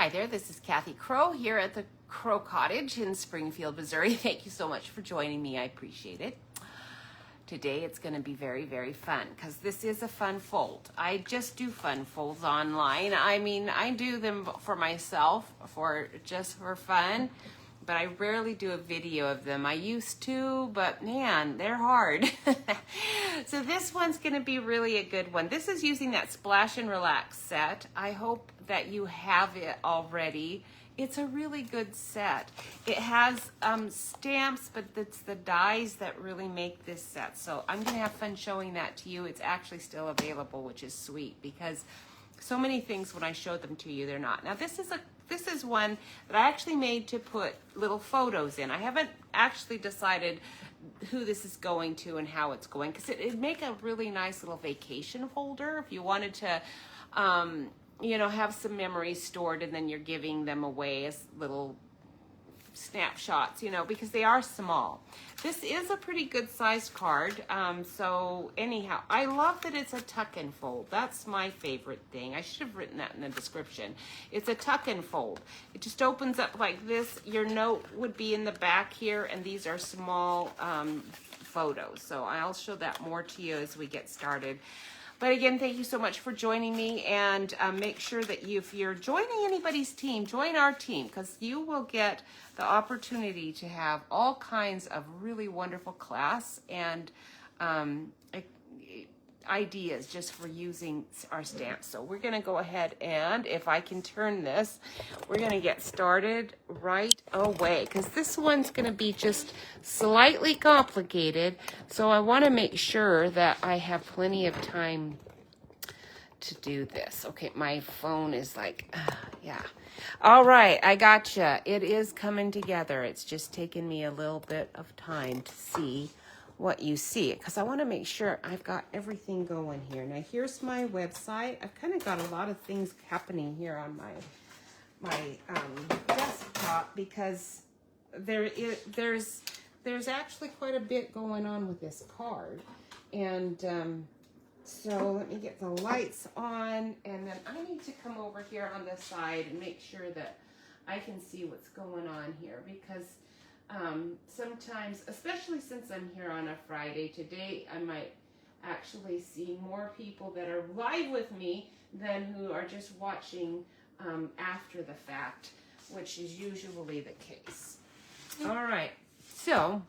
Hi there, this is Kathy Crow here at the Crow Cottage in Springfield, Missouri. Thank you so much for joining me. I appreciate it. Today it's going to be very, very fun because this is a fun fold. I just do fun folds online. I mean, I do them for myself, just for fun, but I rarely do a video of them. I used to, but man, they're hard. So this one's going to be really a good one. This is using that Splash and Relax set. I hope that you have it already. It's a really good set. It has stamps, but it's the dies that really make this set. So I'm going to have fun showing that to you. It's actually still available, which is sweet because so many things when I show them to you, they're not. Now this is one that I actually made to put little photos in. I haven't actually decided who this is going to and how it's going because it'd make a really nice little vacation folder if you wanted to have some memories stored and then you're giving them away as little snapshots, because they are small. This is a pretty good sized card. So anyhow, I love that it's a tuck and fold. That's my favorite thing. I should have written that in the description. It's a tuck and fold. It just opens up like this. Your note would be in the back here, and these are small photos. So I'll show that more to you as we get started. But again, thank you so much for joining me, and make sure that if you're joining anybody's team, join our team because you will get the opportunity to have all kinds of really wonderful class and ideas just for using our stamps. So we're going to go ahead and, if I can turn this, we're going to get started right away because this one's going to be just slightly complicated. So I want to make sure that I have plenty of time to do this. Okay, my phone is like, yeah. All right, I gotcha. It is coming together. It's just taken me a little bit of time to see what you see because I want to make sure I've got everything going here. Now here's my website. I've kind of got a lot of things happening here on my desktop because there's actually quite a bit going on with this card. And so let me get the lights on, and then I need to come over here on this side and make sure that I can see what's going on here because sometimes, especially since I'm here on a Friday, today I might actually see more people that are live with me than who are just watching after the fact, which is usually the case. All right, so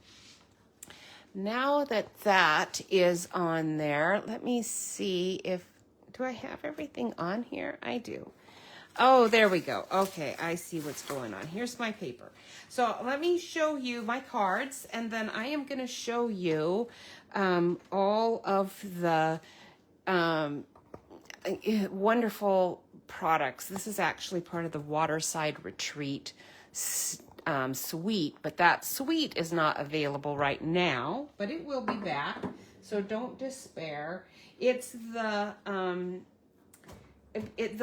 now that is on there, let me see do I have everything on here? I do. Oh, there we go. Okay, I see what's going on. Here's my paper. So let me show you my cards, and then I am going to show you all of the wonderful products. This is actually part of the Waterside Retreat suite, but that suite is not available right now, but it will be back, so don't despair. It's the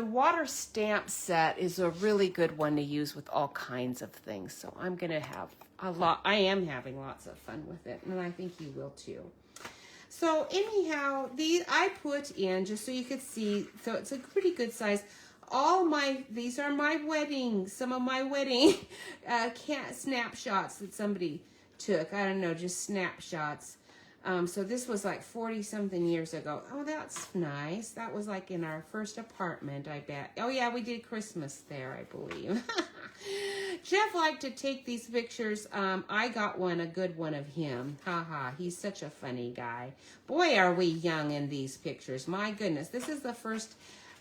water stamp set is a really good one to use with all kinds of things. So I'm going to have I am having lots of fun with it, and I think you will too. So anyhow, these I put in just so you could see, so it's a pretty good size. These are my some of my wedding snapshots that somebody took. I don't know, just snapshots. So this was like 40 something years ago. Oh, that's nice. That was like in our first apartment, I bet. Oh yeah, we did Christmas there, I believe. Jeff liked to take these pictures. I got a good one of him. Haha, he's such a funny guy. Boy, are we young in these pictures. My goodness, this is the first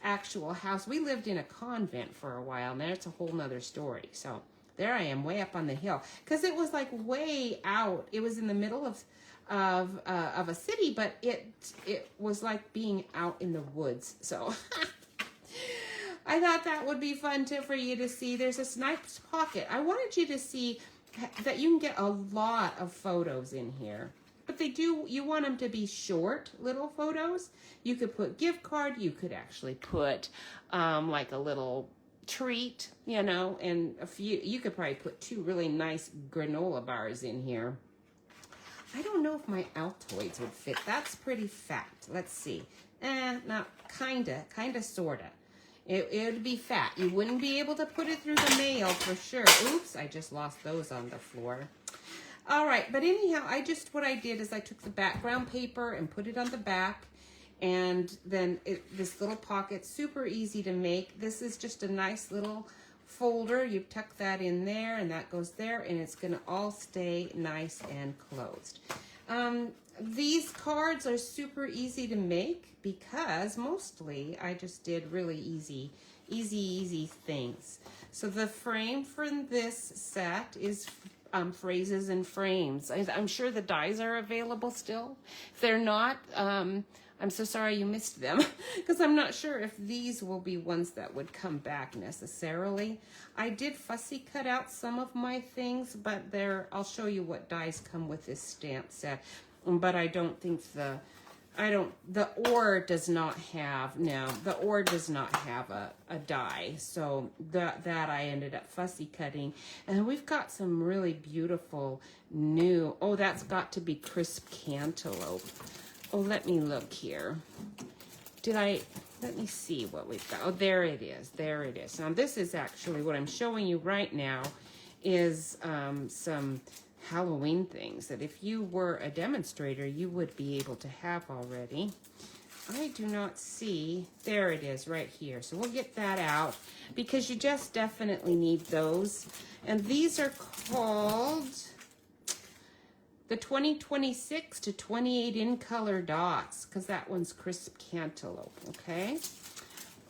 actual house. We lived in a convent for a while, and that's a whole nother story. So there I am, way up on the hill. Because it was like way out. It was in the middle of a city, but it was like being out in the woods. So I thought that would be fun for you to see. There's a nice pocket. I wanted you to see that you can get a lot of photos in here, but you want them to be short little photos. You could put gift card. You could actually put like a little treat, and you could probably put 2 really nice granola bars in here. I don't know if my Altoids would fit. That's pretty fat. Let's see. Not kinda, sorta. It would be fat. You wouldn't be able to put it through the mail for sure. Oops, I just lost those on the floor. All right, but anyhow, what I did is I took the background paper and put it on the back, and then this little pocket, super easy to make. This is just a nice little folder. You tuck that in there, and that goes there, and it's gonna all stay nice and closed. These cards are super easy to make because mostly I just did really easy things. So the frame for this set is phrases and frames. I'm sure the dies are available still. If they're not, I'm so sorry you missed them because I'm not sure if these will be ones that would come back necessarily. I did fussy cut out some of my things, but I'll show you what dies come with this stamp set. But I don't think the ore does not have a die. So that I ended up fussy cutting. And we've got some really beautiful new, that's got to be crisp cantaloupe. Oh, let me look here. Let me see what we've got. Oh, there it is. There it is. Now this is actually what I'm showing you right now is some Halloween things that if you were a demonstrator, you would be able to have already. I do not see, there it is right here. So we'll get that out because you just definitely need those. And these are called the 2026 to 28 in color dots because that one's crisp cantaloupe, okay?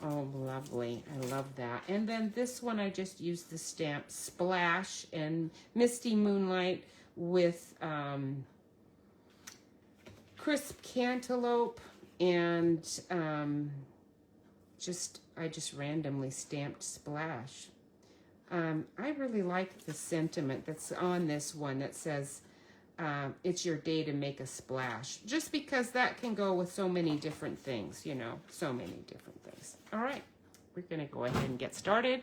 Oh, lovely. I love that. And then this one, I just used the stamp Splash and Misty Moonlight with crisp cantaloupe and I just randomly stamped Splash. I really like the sentiment that's on this one that says, it's your day to make a splash. Just because that can go with so many different things, so many different things. All right, we're gonna go ahead and get started.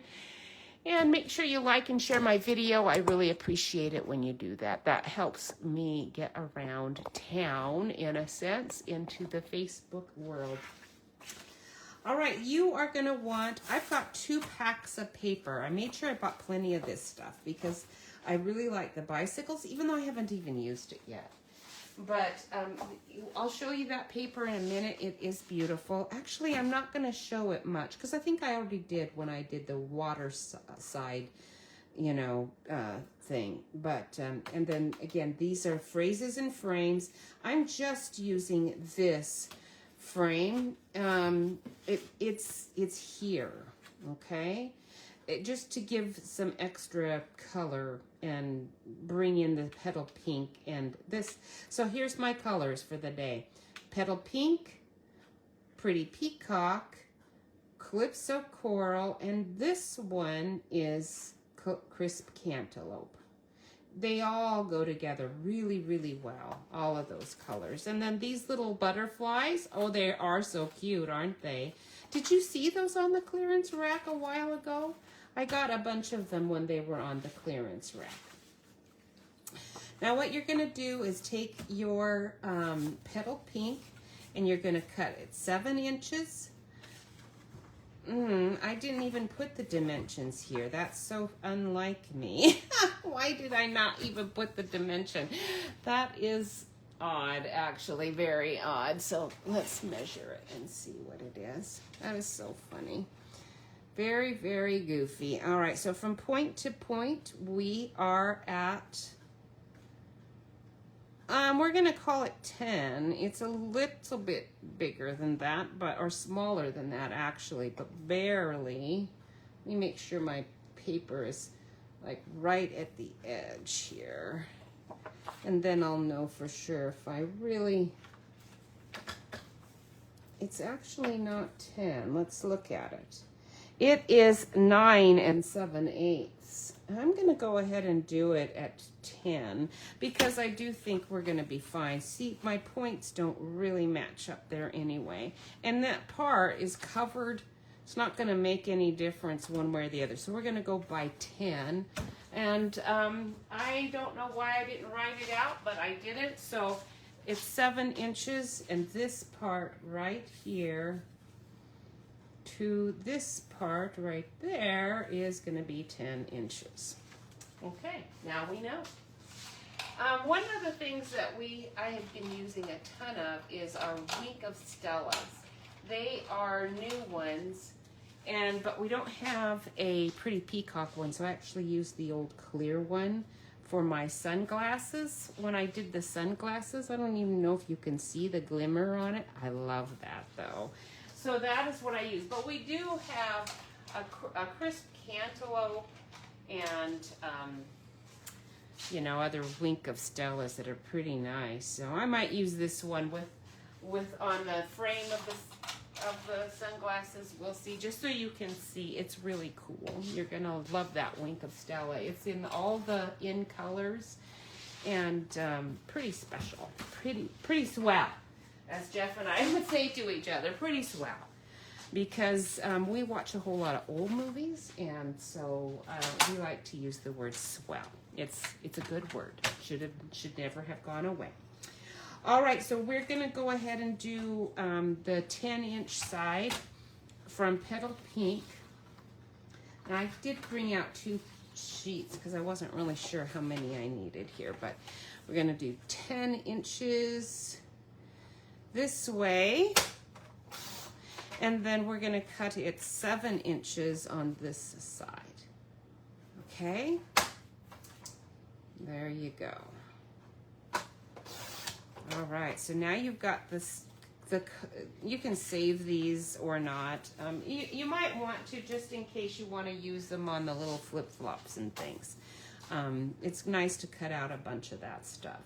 And make sure you like and share my video. I really appreciate it when you do that. That helps me get around town, in a sense, into the Facebook world. All right, you are gonna want, I've got 2 packs of paper. I made sure I bought plenty of this stuff because I really like the bicycles, even though I haven't even used it yet. But I'll show you that paper in a minute. It is beautiful. Actually, I'm not going to show it much because I think I already did when I did the water side, thing. But, and then again, these are phrases and frames. I'm just using this frame. It's here, okay? Just to give some extra color and bring in the petal pink and this. So here's my colors for the day. Petal pink, pretty peacock, calypso coral, and this one is crisp cantaloupe. They all go together really, really well, all of those colors. And then these little butterflies, oh, they are so cute, aren't they? Did you see those on the clearance rack a while ago? I got a bunch of them when they were on the clearance rack. Now what you're going to do is take your petal pink and you're going to cut it 7 inches. I didn't even put the dimensions here. That's so unlike me. Why did I not even put the dimension? That is odd, actually, very odd. So let's measure it and see what it is. That is so funny. Very, very goofy. All right, so from point to point, we are at, we're gonna call it 10. It's a little bit bigger than that, or smaller than that actually, but barely. Let me make sure my paper is like right at the edge here. And then I'll know for sure if I really, it's actually not 10. Let's look at it. It is 9 7/8. I'm going to go ahead and do it at 10 because I do think we're going to be fine. See, my points don't really match up there anyway. And that part is covered. It's not going to make any difference one way or the other. So we're going to go by 10. And I don't know why I didn't write it out, but I didn't. So it's 7 inches, and this part right here to this part right there is going to be 10 inches. Okay, now we know. One of the things that I have been using a ton of is our Wink of Stellas. They are new ones, but we don't have a pretty peacock one, so I actually used the old clear one for my sunglasses. When I did the sunglasses, I don't even know if you can see the glimmer on it. I love that though. So that is what I use. But we do have a crisp cantaloupe and you know, other Wink of Stellas that are pretty nice. So I might use this one with on the frame of the sunglasses. We'll see, just so you can see. It's really cool. You're gonna love that Wink of Stella. It's in all the in colors and pretty special, pretty swell, as Jeff and I would say to each other. Pretty swell, because we watch a whole lot of old movies, and so we like to use the word swell. It's a good word. Should never have gone away. All right, so we're gonna go ahead and do the 10-inch side from Petal Pink. And I did bring out 2 sheets because I wasn't really sure how many I needed here, but we're gonna do 10 inches this way, and then we're gonna cut it 7 inches on this side. Okay, there you go. All right, so now you've got this. You can save these or not. You might want to, just in case you want to use them on the little flip-flops and things. It's nice to cut out a bunch of that stuff.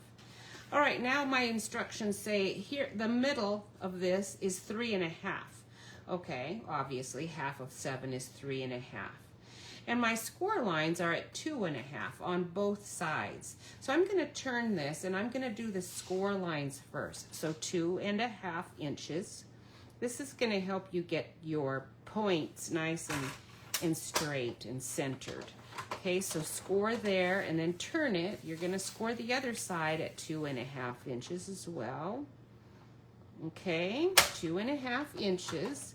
All right, now my instructions say here the middle of this is 3.5. Okay, obviously half of 7 is 3.5. And my score lines are at 2.5 on both sides. So I'm going to turn this, and I'm going to do the score lines first. So 2.5 inches. This is going to help you get your points nice and straight and centered. Okay, so score there and then turn it. You're going to score the other side at 2.5 inches as well. Okay, 2.5 inches.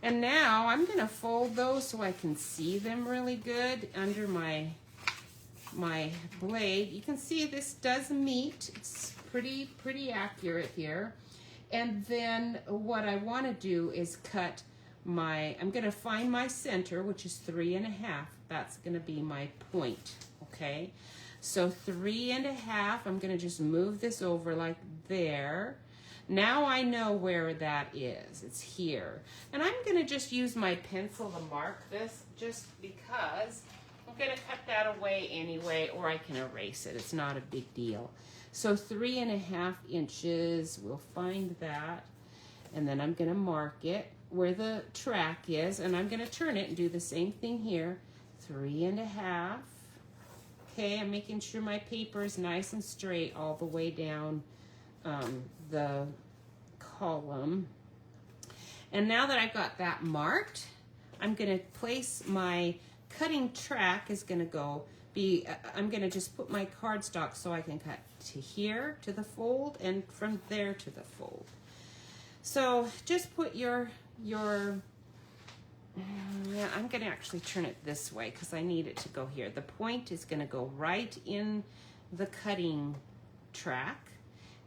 And now I'm going to fold those so I can see them really good under my blade. You can see this does meet. It's pretty accurate here. And then what I want to do is cut I'm going to find my center, which is 3.5. That's going to be my point, okay? So 3.5, I'm going to just move this over like there. Now I know where that is. It's here. And I'm going to just use my pencil to mark this just because I'm going to cut that away anyway, or I can erase it. It's not a big deal. So 3.5 inches, we'll find that. And then I'm going to mark it where the track is, and I'm going to turn it and do the same thing here. 3.5. Okay, I'm making sure my paper is nice and straight all the way down the column. And now that I've got that marked, I'm going to place my cutting track is going to I'm going to just put my cardstock so I can cut to here to the fold and from there to the fold. So just put I'm going to actually turn it this way because I need it to go here. The point is going to go right in the cutting track.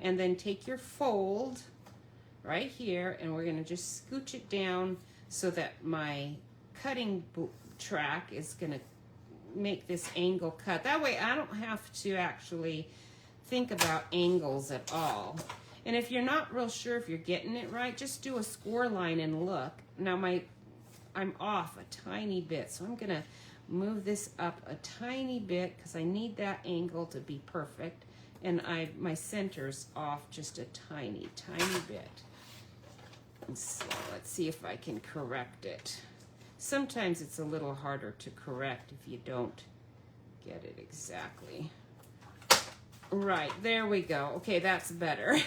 And then take your fold right here, and we're going to just scooch it down so that my cutting track is going to make this angle cut. That way I don't have to actually think about angles at all. And if you're not real sure if you're getting it right, just do a score line and look. Now I'm off a tiny bit, so I'm going to move this up a tiny bit because I need that angle to be perfect. And my center's off just a tiny bit. And so let's see if I can correct it. Sometimes it's a little harder to correct if you don't get it exactly. Right, there we go. Okay, that's better.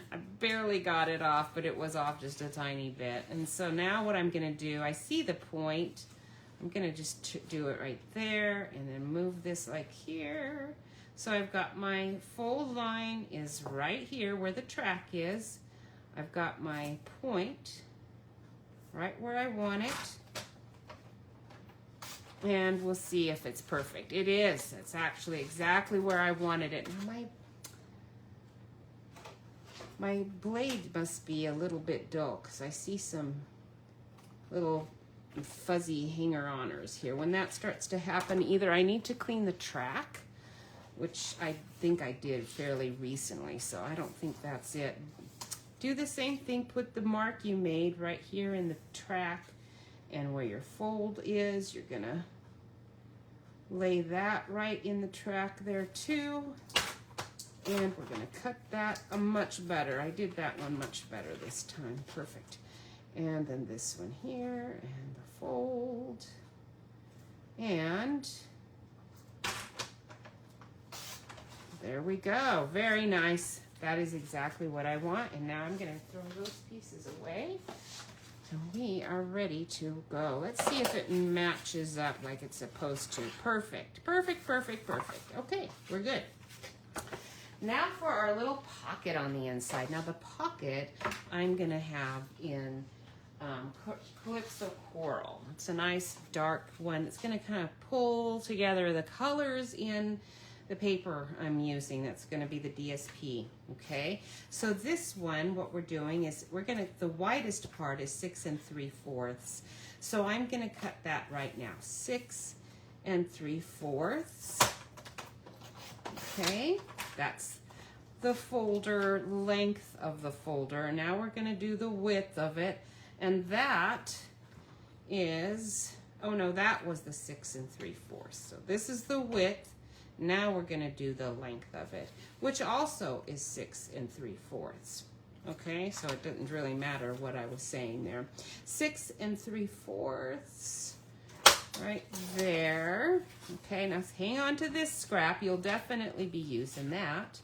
I barely got it off, but it was off just a tiny bit. And so now what I'm gonna do, I see the point. I'm gonna just do it right there and then move this like here. So I've got my fold line is right here where the track is. I've got my point right where I want it. And we'll see if it's perfect. It is. It's actually exactly where I wanted it. Now my blade must be a little bit dull because I see some little fuzzy hanger-oners here. When that starts to happen, either I need to clean the track, which I think I did fairly recently, so I don't think that's it. Do the same thing. Put the mark you made right here in the track, and where your fold is, you're gonna lay that right in the track there too. And we're gonna cut that much better. I did that one much better this time. Perfect. And then this one here, and the fold. And there we go. Very nice. That is exactly what I want. And now I'm gonna throw those pieces away. And we are ready to go. Let's see if it matches up like it's supposed to. Perfect, perfect, perfect, perfect. Okay, we're good. Now for our little pocket on the inside. Now the pocket I'm gonna have in Calypso Coral. It's a nice dark one. It's gonna kind of pull together the colors in the paper I'm using. That's going to be the DSP. Okay, so this one, what we're doing is the widest part is 6 3/4. So I'm going to cut that right now. 6 3/4. Okay, that's the folder length of the folder. Now we're going to do the width of it, and that is, oh no, that was the 6 3/4. So this is the width. Now we're going to do the length of it, which also is 6 3/4. Okay, so it didn't really matter what I was saying there. 6 3/4 right there. Okay, now hang on to this scrap. You'll definitely be using that.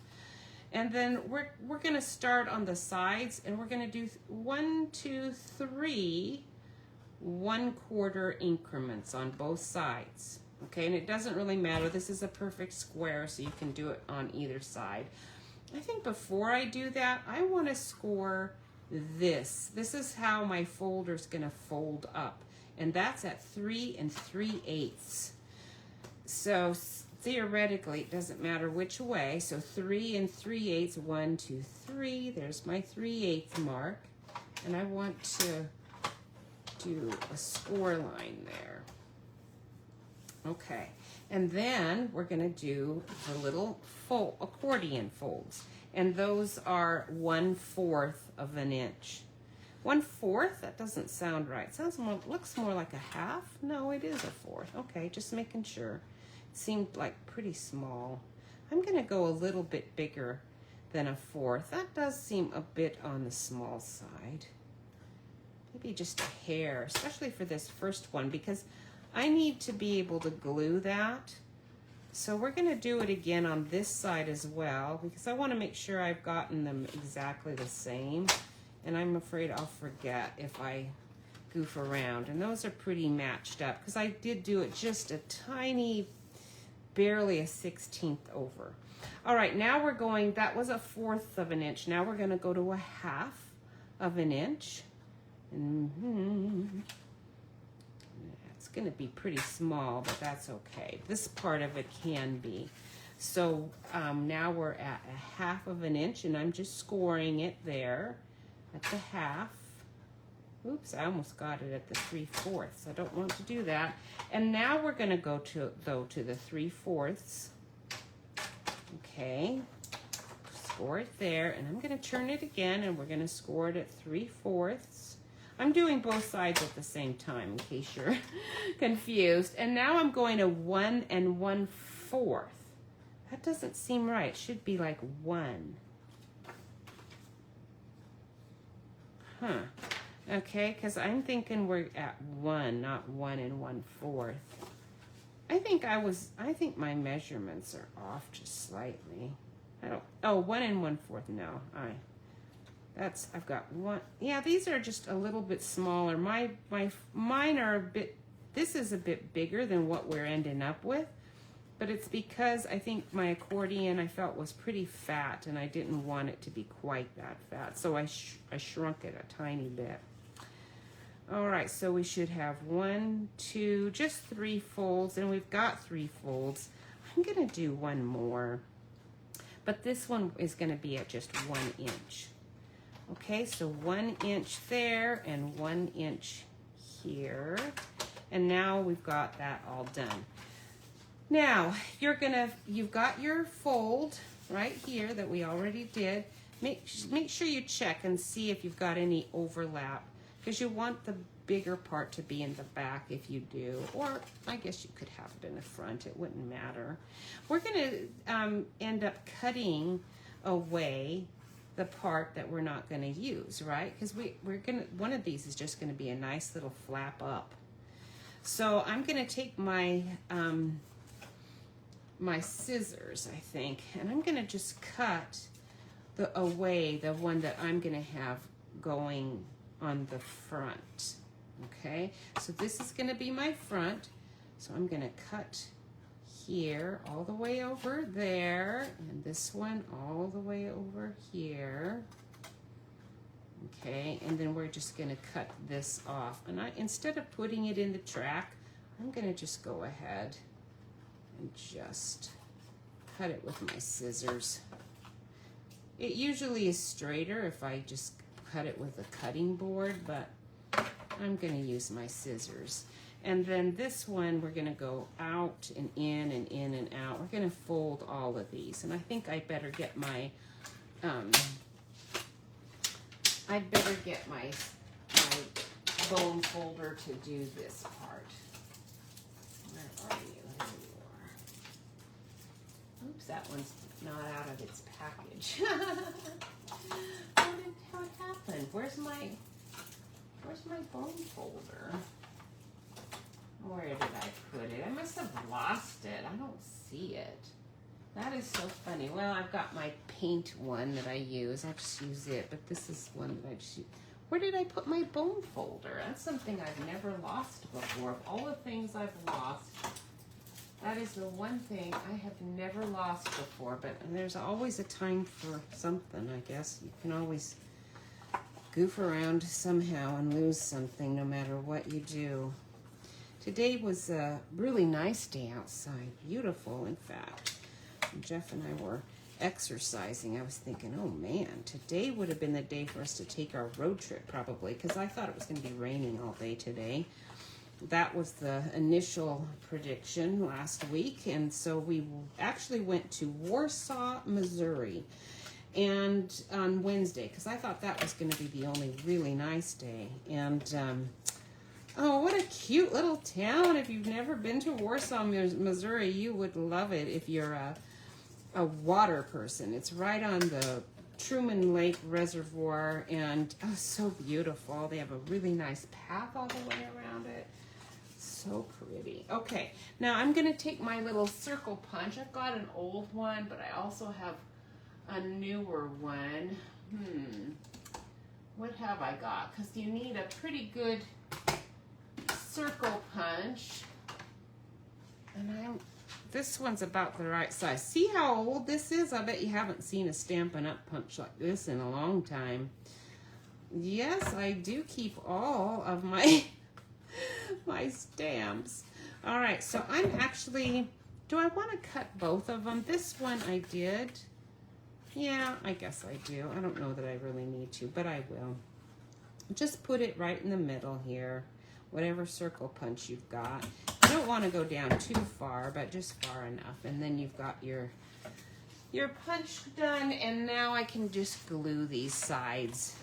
And then we're going to start on the sides, and we're going to do 1, 2, 3 1/4 increments on both sides. Okay, and it doesn't really matter. This is a perfect square, so you can do it on either side. I think before I do that, I want to score this. This is how my folder's going to fold up, and that's at 3 3/8. So theoretically, it doesn't matter which way. So 3 3/8, 1, 2, 3. There's my 3/8 mark, and I want to do a score line there. Okay, and then we're going to do the little accordion folds, and those are 1/4 of an inch. 1/4? That doesn't sound right. Sounds more, looks more like a half. No, it is a fourth. Okay, just making sure. It seemed like pretty small. I'm going to go a little bit bigger than a fourth. That does seem a bit on the small side. Maybe just a hair, especially for this first one, because I need to be able to glue that. So we're going to do it again on this side as well, because I want to make sure I've gotten them exactly the same. And I'm afraid I'll forget if I goof around. And those are pretty matched up, because I did do it just a tiny, barely a 1/16 over. All right, now we're going, that was a 1/4 of an inch. Now we're going to go to a 1/2 of an inch. It's going to be pretty small, but that's okay. This part of it can be. So now we're at a 1/2 of an inch, and I'm just scoring it there at the 1/2. Oops, I almost got it at the 3/4. I don't want to do that. And now we're going to go to the 3/4. Okay, score it there, and I'm going to turn it again, and we're going to score it at 3/4. I'm doing both sides at the same time, in case you're confused. And now I'm going to 1 1/4. That doesn't seem right. It should be like 1. Huh. Okay, because I'm thinking we're at 1, not 1 1/4. I think my measurements are off just slightly. Oh, 1 1/4, no. I've got one. Yeah, these are just a little bit smaller. Mine are a bit, this is a bit bigger than what we're ending up with, but it's because I think my accordion I felt was pretty fat, and I didn't want it to be quite that fat, so I shrunk it a tiny bit. All right, so we should have 1, 2, just 3 folds, and we've got 3 folds. I'm gonna do one more, but this one is gonna be at just 1 inch. Okay, so 1 inch there and 1 inch here. And now we've got that all done. Now, you've got your fold right here that we already did. Make sure you check and see if you've got any overlap, because you want the bigger part to be in the back if you do, or I guess you could have it in the front, it wouldn't matter. We're gonna end up cutting away the part that we're not gonna use, right? Because one of these is just gonna be a nice little flap up. So I'm gonna take my my scissors, I think, and I'm gonna just cut away the one that I'm gonna have going on the front. Okay, so this is gonna be my front, so I'm gonna cut here all the way over there, and this one all the way over here. Okay, and then we're just gonna cut this off, and instead of putting it in the track, I'm gonna just go ahead and just cut it with my scissors. It usually is straighter if I just cut it with a cutting board, but I'm gonna use my scissors. And then this one, we're gonna go out and in and in and out. We're gonna fold all of these, and I think I'd better get my bone folder to do this part. Where are you? Here you are. Oops, that one's not out of its package. What happened? Where's my bone folder? Where did I put it? I must have lost it. I don't see it. That is so funny. Well, I've got my paint one that I use. I just use it, but this is one that I just use. Where did I put my bone folder? That's something I've never lost before. Of all the things I've lost, that is the one thing I have never lost before. But there's always a time for something, I guess. You can always goof around somehow and lose something no matter what you do. Today was a really nice day outside. Beautiful, in fact. Jeff and I were exercising. I was thinking, oh man, today would have been the day for us to take our road trip probably, because I thought it was going to be raining all day today. That was the initial prediction last week, and so we actually went to Warsaw, Missouri, and on Wednesday, because I thought that was going to be the only really nice day. And oh, what a cute little town. If you've never been to Warsaw, Missouri, you would love it if you're a water person. It's right on the Truman Lake Reservoir, and oh, so beautiful. They have a really nice path all the way around it. So pretty. Okay, now I'm going to take my little circle punch. I've got an old one, but I also have a newer one. What have I got? Because you need a pretty good circle punch. And this one's about the right size. See how old this is? I bet you haven't seen a Stampin' Up! Punch like this in a long time. Yes, I do keep all of my my stamps. All right, so I'm actually, do I want to cut both of them? This one I did. Yeah, I guess I do. I don't know that I really need to, but I will. Just put it right in the middle here, whatever circle punch you've got. You don't want to go down too far, but just far enough. And then you've got your punch done, and now I can just glue these sides.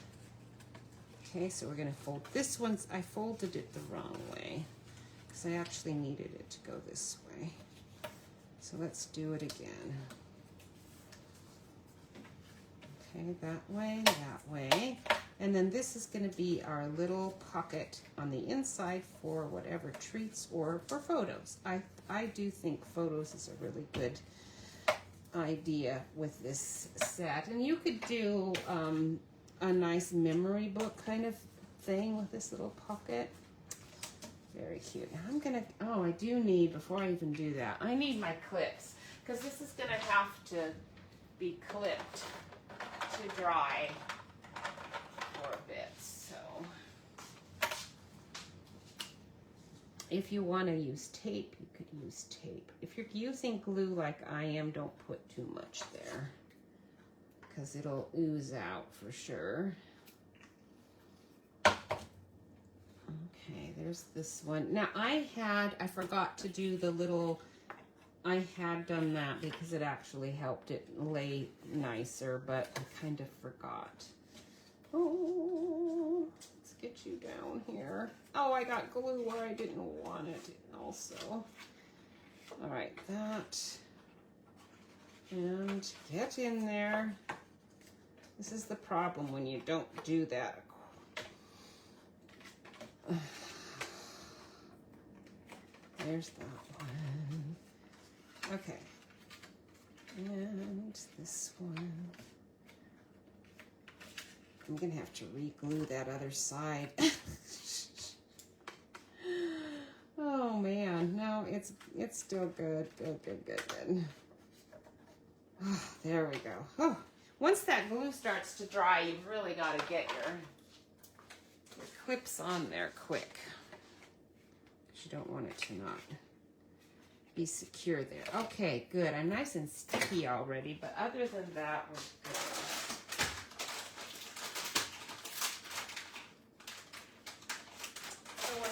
Okay, so we're gonna fold this one. I folded it the wrong way because I actually needed it to go this way. So let's do it again. Okay, that way. And then this is going to be our little pocket on the inside for whatever treats or for photos. I do think photos is a really good idea with this set. And you could do a nice memory book kind of thing with this little pocket. Very cute. Now I'm going to, I do need, before I even do that, I need my clips, because this is going to have to be clipped to dry for a bit. So If you want to use tape, you could use tape. If you're using glue like I am, don't put too much there because it'll ooze out for sure. Okay, there's this one. Now I forgot to do the little, I had done that because it actually helped it lay nicer, but I kind of forgot. Oh, let's get you down here. Oh, I got glue where I didn't want it also. All right, that. And get in there. This is the problem when you don't do that. There's that one. Okay. And this one. I'm gonna have to re-glue that other side. Oh man, no, it's still good. Good. Oh, there we go. Oh, once that glue starts to dry, you've really got to get your clips on there quick. You don't want it to not be secure there. Okay, good. I'm nice and sticky already, but other than that, we're good.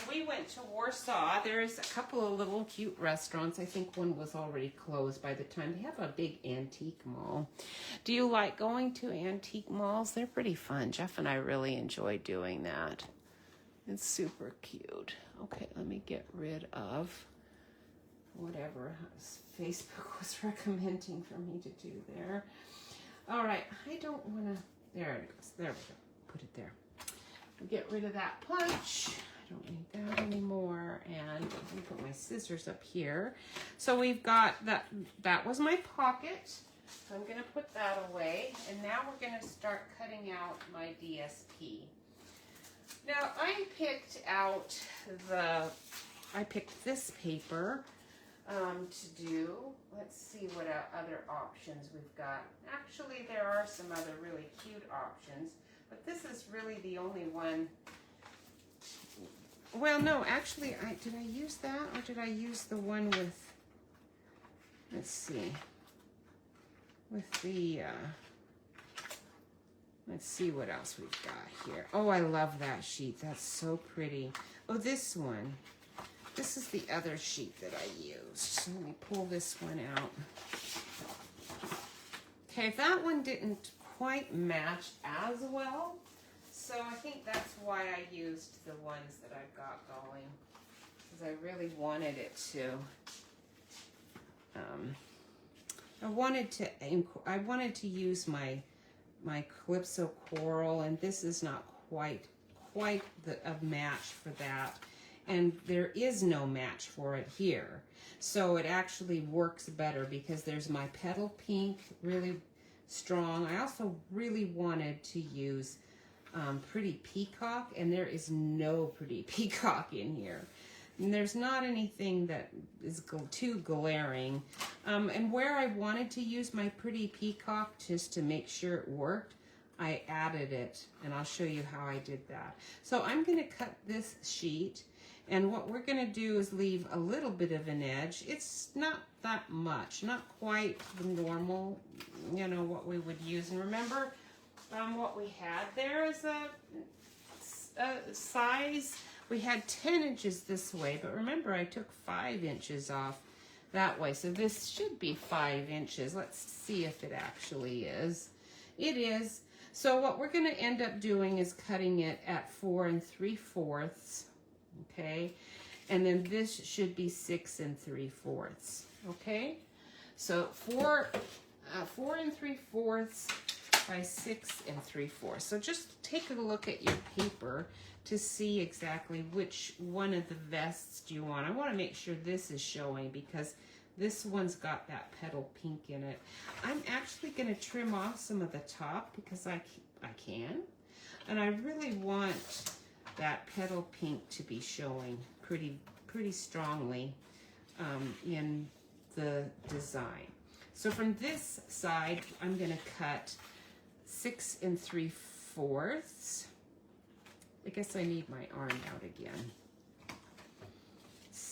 We went to Warsaw. There's a couple of little cute restaurants. I think one was already closed by the time. They have a big antique mall. Do you like going to antique malls? They're pretty fun. Jeff and I really enjoy doing that. It's super cute. Okay, let me get rid of whatever Facebook was recommending for me to do there. All right, I don't want to, there it goes. There we go. Put it there. Get rid of that punch. Don't need that anymore, and I'm gonna put my scissors up here. So we've got that was my pocket, so I'm gonna put that away, and now we're gonna start cutting out my DSP. Now I picked this paper to do. Let's see what other options we've got. Actually, there are some other really cute options, but this is really the only one. Well, no, actually, did I use that, or did I use the one with, let's see, with the, let's see what else we've got here. Oh, I love that sheet. That's so pretty. Oh, this one. This is the other sheet that I used. So let me pull this one out. Okay, that one didn't quite match as well. So I think that's why I used the ones that I've got going, because I really wanted it to. I wanted to use my Calypso Coral, and this is not quite a match for that, and there is no match for it here. So it actually works better because there's my Petal Pink, really strong. I also really wanted to use Pretty Peacock, and there is no Pretty Peacock in here. And there's not anything that is too glaring. And where I wanted to use my Pretty Peacock just to make sure it worked, I added it, and I'll show you how I did that. So I'm going to cut this sheet, and what we're going to do is leave a little bit of an edge. It's not that much, not quite the normal, you know, what we would use. And remember, what we had there is a size, we had 10 inches this way, but remember I took 5 inches off that way, so this should be 5 inches. Let's see if it actually is. It is. So what we're going to end up doing is cutting it at 4 3/4, okay, and then this should be 6 3/4, okay. So 4 3/4 by 6 3/4. So just take a look at your paper to see exactly which one of the vests do you want. I want to make sure this is showing because this one's got that Petal Pink in it. I'm actually going to trim off some of the top because I can. And I really want that Petal Pink to be showing pretty strongly in the design. So from this side, I'm going to cut 6 3/4. I guess I need my arm out again.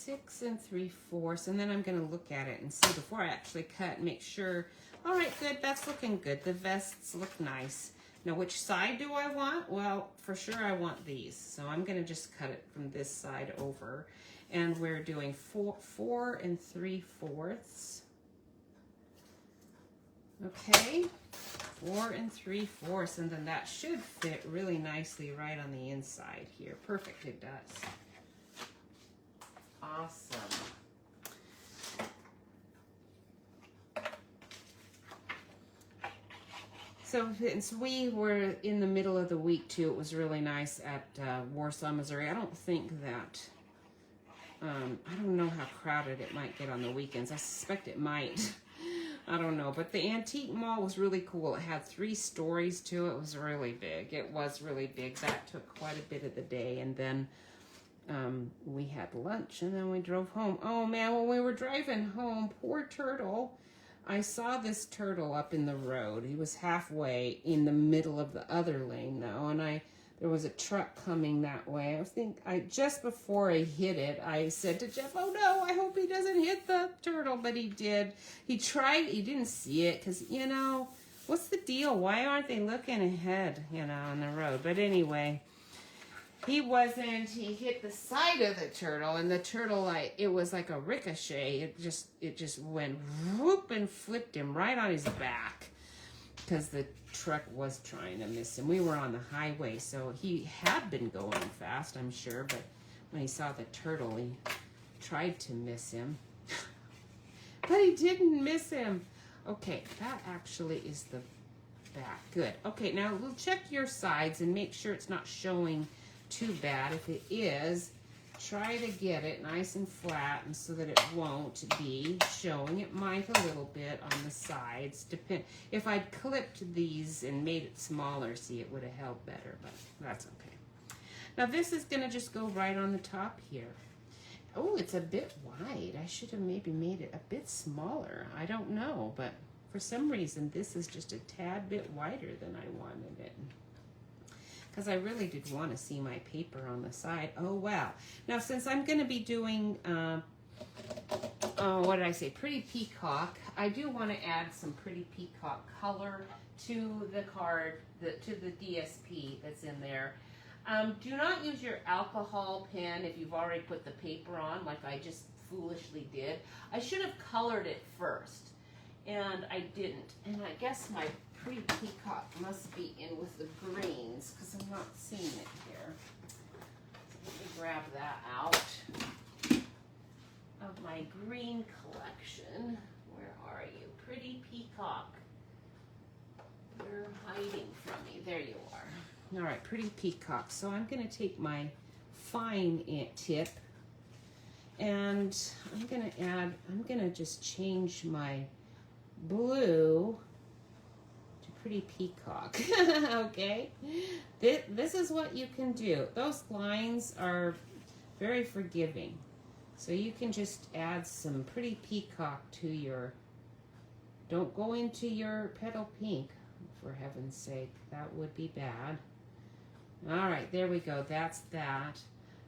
6 3/4, and then I'm going to look at it and see before I actually cut, make sure. All right, good, that's looking good. The vests look nice. Now, which side do I want? Well, for sure I want these, so I'm going to just cut it from this side over, and we're doing 4 3/4. Okay, 4 3/4, and then that should fit really nicely right on the inside here. Perfect, it does. Awesome. So since we were in the middle of the week too, it was really nice at Warsaw, Missouri. I don't think that, I don't know how crowded it might get on the weekends. I suspect it might. I don't know, but the antique mall was really cool. It had 3 stories to it. It was really big. It was really big. That took quite a bit of the day, and then we had lunch, and then we drove home. Oh man, when we were driving home, poor turtle. I saw this turtle up in the road. He was halfway in the middle of the other lane though, and there was a truck coming that way. Just before I hit it, I said to Jeff, "Oh no, I hope he doesn't hit the turtle," but he did. He tried, he didn't see it, because, you know, what's the deal? Why aren't they looking ahead, you know, on the road? But anyway, he wasn't. He hit the side of the turtle, and the turtle, it was like a ricochet. It just went whoop and flipped him right on his back, because the truck was trying to miss him. We were on the highway, so he had been going fast, I'm sure, but when he saw the turtle, he tried to miss him. But he didn't miss him. Okay, that actually is the back. Good. Okay, now we'll check your sides and make sure it's not showing too bad. If it is, try to get it nice and flat, and so that it won't be showing. It might a little bit on the sides. If I'd clipped these and made it smaller, see, it would have held better, but that's okay. Now this is going to just go right on the top here. Oh, it's a bit wide. I should have maybe made it a bit smaller. I don't know, but for some reason this is just a tad bit wider than I wanted it, because I really did want to see my paper on the side. Oh, wow. Now, since I'm going to be doing, what did I say, Pretty Peacock, I do want to add some Pretty Peacock color to the card, to the DSP that's in there. Do not use your alcohol pen if you've already put the paper on, like I just foolishly did. I should have colored it first, and I didn't. And I guess my Pretty Peacock must be in with the greens, because I'm not seeing it here. So let me grab that out of my green collection. Where are you? Pretty Peacock. You're hiding from me. There you are. All right, Pretty Peacock. So I'm going to take my fine tip, and I'm going to just change my blue to Pretty Peacock. Okay, this is what you can do. Those lines are very forgiving, so you can just add some Pretty Peacock to your, don't go into your petal pink, for heaven's sake. That would be bad. All right, there we go. That's that.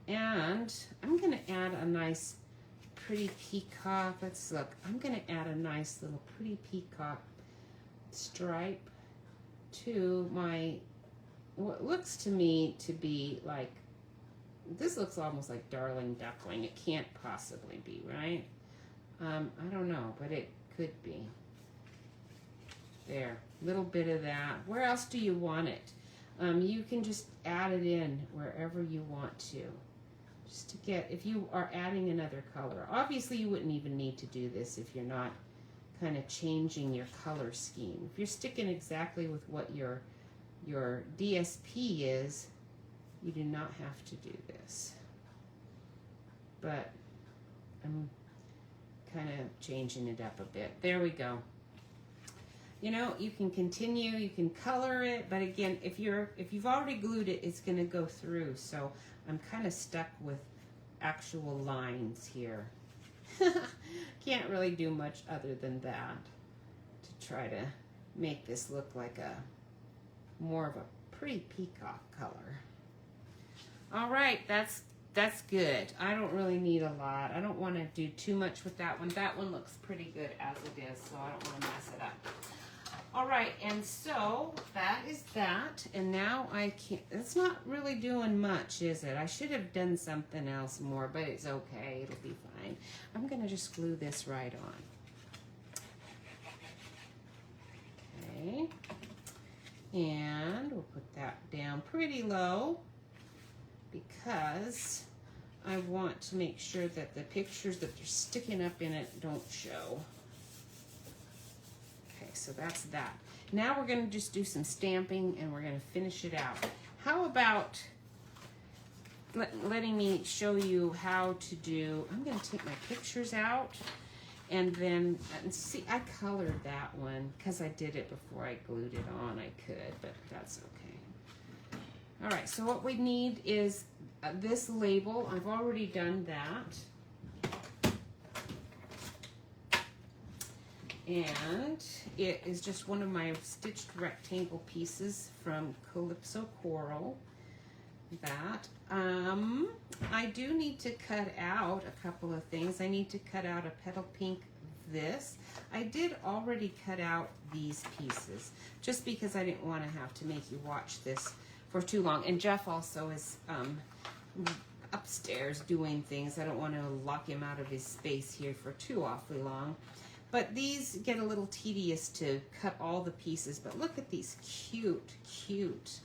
And I'm going to add a nice Pretty Peacock. Let's look. I'm going to add a nice little Pretty Peacock stripe to my, what looks to me to be like, this looks almost like Darling Duckling. It can't possibly be, right? I don't know, but it could be. There, little bit of that. Where else do you want it? You can just add it in wherever you want to. Just to get, if you are adding another color. Obviously, you wouldn't even need to do this if you're not kind of changing your color scheme. If you're sticking exactly with what your DSP is, you do not have to do this. But I'm kind of changing it up a bit. There we go. You know, you can continue, you can color it, but again, if you've already glued it, it's going to go through. So I'm kind of stuck with actual lines here. Can't really do much other than that to try to make this look like a more of a Pretty Peacock color. All right, that's That's good. I don't really need a lot. I don't want to do too much with that one. That one looks pretty good as it is, so I don't want to mess it up. All right, and so that is that. And now I can't, it's not really doing much, is it? I should have done something else more, but it's okay. It'll be fine. I'm going to just glue this right on. Okay. And we'll put that down pretty low because I want to make sure that the pictures that they're sticking up in it don't show. Okay, so that's that. Now we're going to just do some stamping and we're going to finish it out. How about letting me show you how to do, I'm going to take my pictures out and then, see, I colored that one because I did it before I glued it on. I could, but that's okay. All right, so what we need is this label. I've already done that. And it is just one of my stitched rectangle pieces from Calypso Coral. That. I do need to cut out a couple of things. I need to cut out a petal pink this. I did already cut out these pieces just because I didn't want to have to make you watch this for too long. And Jeff also is upstairs doing things. I don't want to lock him out of his space here for too awfully long. But these get a little tedious to cut all the pieces. But look at these cute, cute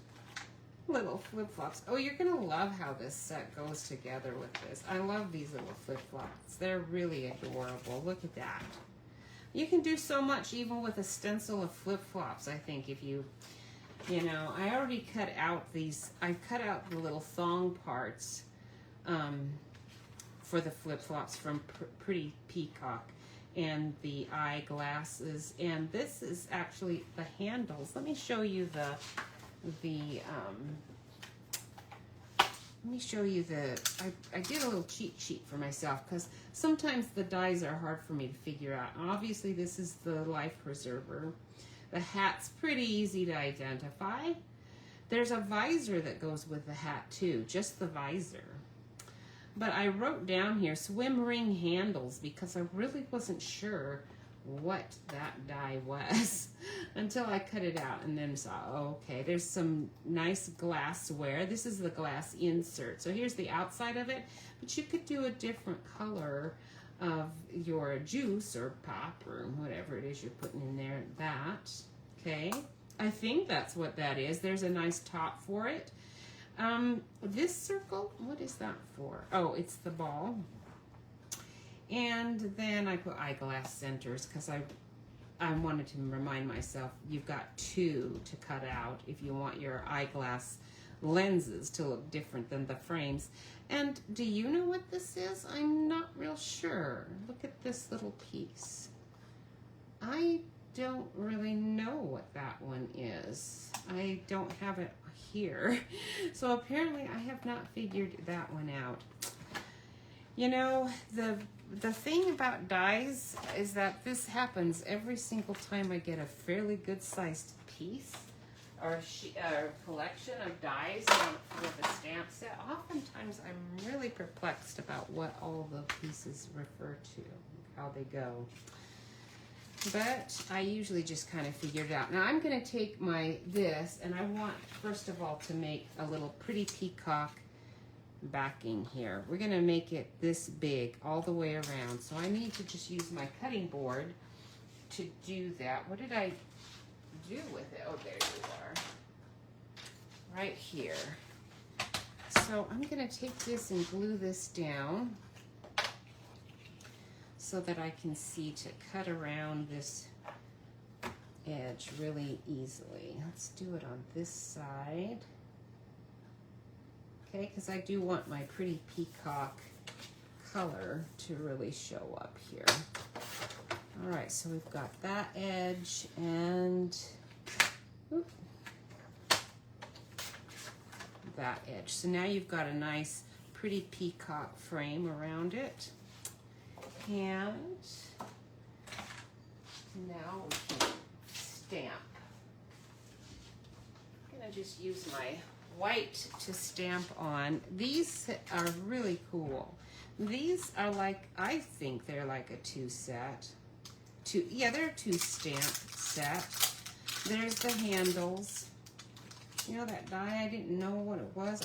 little flip-flops. Oh, you're going to love how this set goes together with this. I love these little flip-flops. They're really adorable. Look at that. You can do so much even with a stencil of flip-flops, I think, if you know, I already cut out these, I cut out the little thong parts for the flip-flops from Pretty Peacock and the eyeglasses. And this is actually the handles. Let me show you I did a little cheat sheet for myself because sometimes the dies are hard for me to figure out. Obviously this is the life preserver. The hat's pretty easy to identify. There's a visor that goes with the hat too, just the visor. But I wrote down here swim ring handles because I really wasn't sure what that die was until I cut it out and then saw, oh, okay, there's some nice glassware. This is the glass insert. So here's the outside of it, but you could do a different color of your juice or pop or whatever it is you're putting in there. That, okay, I think that's what that is. There's a nice top for it. This circle, what is that for? Oh, it's the ball. And then I put eyeglass centers because I wanted to remind myself you've got two to cut out if you want your eyeglass lenses to look different than the frames. And do you know what this is? I'm not real sure. Look at this little piece. I don't really know what that one is. I don't have it here. So apparently I have not figured that one out. You know, the thing about dies is that this happens every single time I get a fairly good sized piece or collection of dies with a stamp set. Oftentimes I'm really perplexed about what all the pieces refer to, how they go. But I usually just kind of figure it out. Now I'm going to take this and I want first of all to make a little Pretty Peacock backing here. We're going to make it this big all the way around. So I need to just use my cutting board to do that. What did I do with it? Oh, there you are. Right here. So I'm going to take this and glue this down so that I can see to cut around this edge really easily. Let's do it on this side. Okay, because I do want my Pretty Peacock color to really show up here. All right, so we've got that edge and that edge. So now you've got a nice Pretty Peacock frame around it. And now we can stamp. I'm gonna just use my white to stamp on. These are really cool. These are like, I think they're like a two set. Yeah, they're a two stamp set. There's the handles. You know that die, I didn't know what it was.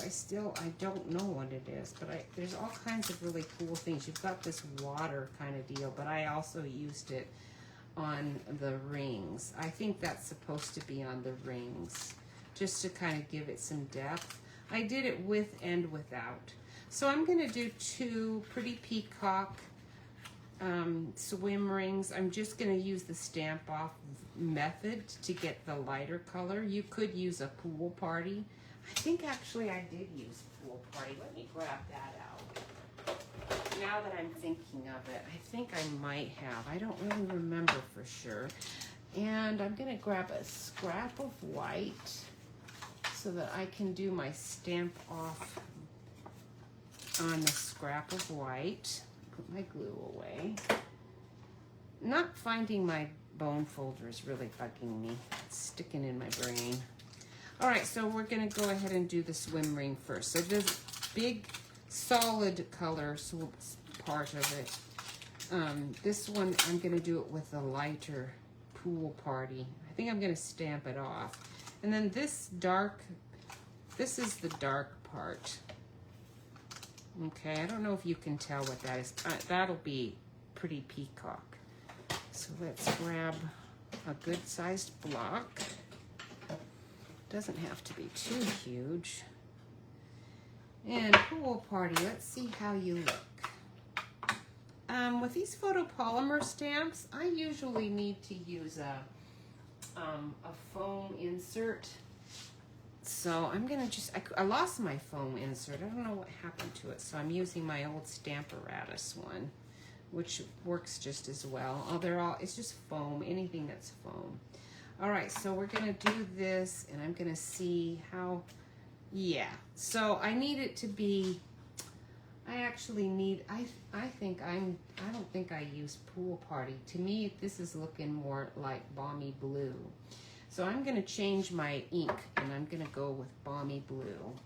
I don't know what it is, but there's all kinds of really cool things. You've got this water kind of deal, but I also used it on the rings. I think that's supposed to be on the rings, just to kind of give it some depth. I did it with and without. So I'm gonna do two Pretty Peacock swim rings. I'm just gonna use the Stamp Off method to get the lighter color. You could use a Pool Party. I think actually I did use Pool Party. Let me grab that out. Now that I'm thinking of it, I think I might have. I don't really remember for sure. And I'm gonna grab a scrap of white so that I can do my Stamp Off on the scrap of white. Put my glue away. Not finding my bone folder is really bugging me. It's sticking in my brain. All right, so we're gonna go ahead and do the swim ring first. So this big solid color part of it. This one, I'm gonna do it with a lighter Pool Party. I think I'm gonna stamp it off. And then this is the dark part. Okay, I don't know if you can tell what that is. That'll be Pretty Peacock. So let's grab a good sized block. Doesn't have to be too huge. And Pool Party, let's see how you look. With these photopolymer stamps, I usually need to use a foam insert. So I'm gonna I lost my foam insert. I don't know what happened to it. So I'm using my old Stamparatus one, which works just as well. Oh, it's just foam, anything that's foam. All right, so we're gonna do this and I'm gonna see how, yeah. So I need it to be, I don't think I used Pool Party. To me, this is looking more like Balmy Blue. So I'm gonna change my ink and I'm gonna go with Balmy Blue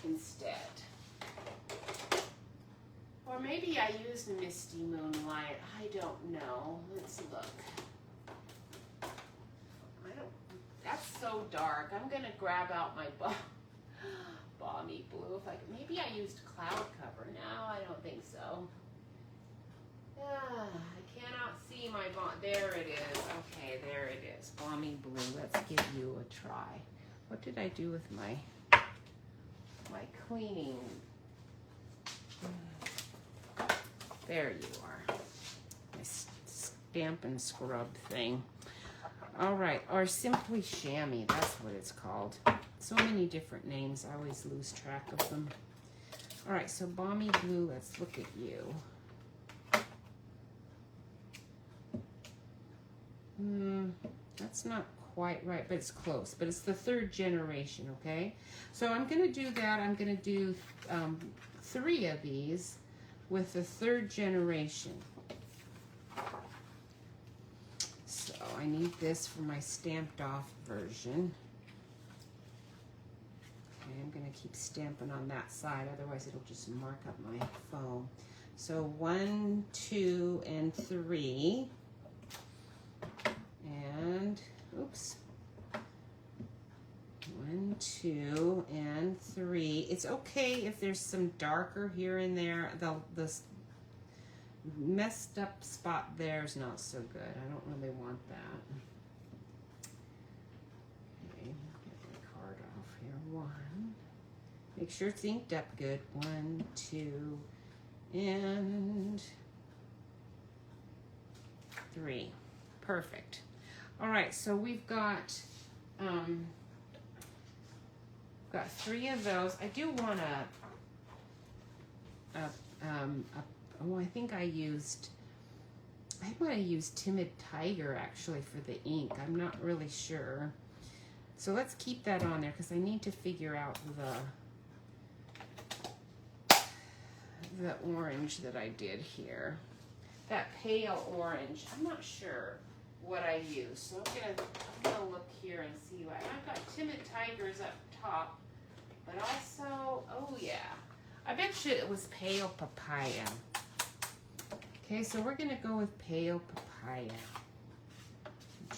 instead. Or maybe I used Misty Moonlight. I don't know. Let's look. That's so dark. I'm gonna grab out my Balmy Blue. Maybe I used Cloud Cover. No, I don't think so. I cannot see my there it is. Okay, there it is. Balmy Blue. Let's give you a try. What did I do with my cleaning? There you are. My stamp and scrub thing. All right, or Simply Chamois. That's what it's called. So many different names. I always lose track of them. All right, so Balmy Blue. Let's look at you. That's not quite right, but it's close. But it's the third generation, okay? So I'm going to do that. I'm going to do 3 of these with the third generation. So I need this for my stamped off version. Okay, I'm going to keep stamping on that side, otherwise it'll just mark up my foam. So 1, 2, and 3. And, oops, 1, 2, and 3. It's okay if there's some darker here and there. The messed up spot there is not so good. I don't really want that. Okay, get my card off here. 1. Make sure it's inked up good. 1, 2, and 3. Perfect. All right, so we've got 3 of those. I do want oh, I think I might have used Timid Tiger actually for the ink. I'm not really sure. So let's keep that on there because I need to figure out the orange that I did here. That pale orange, I'm not sure. what I use. So I'm gonna look here and see what I've got. Timid Tigers up top, but also, oh yeah, I bet you it was Pale Papaya. Okay, so we're gonna go with Pale Papaya.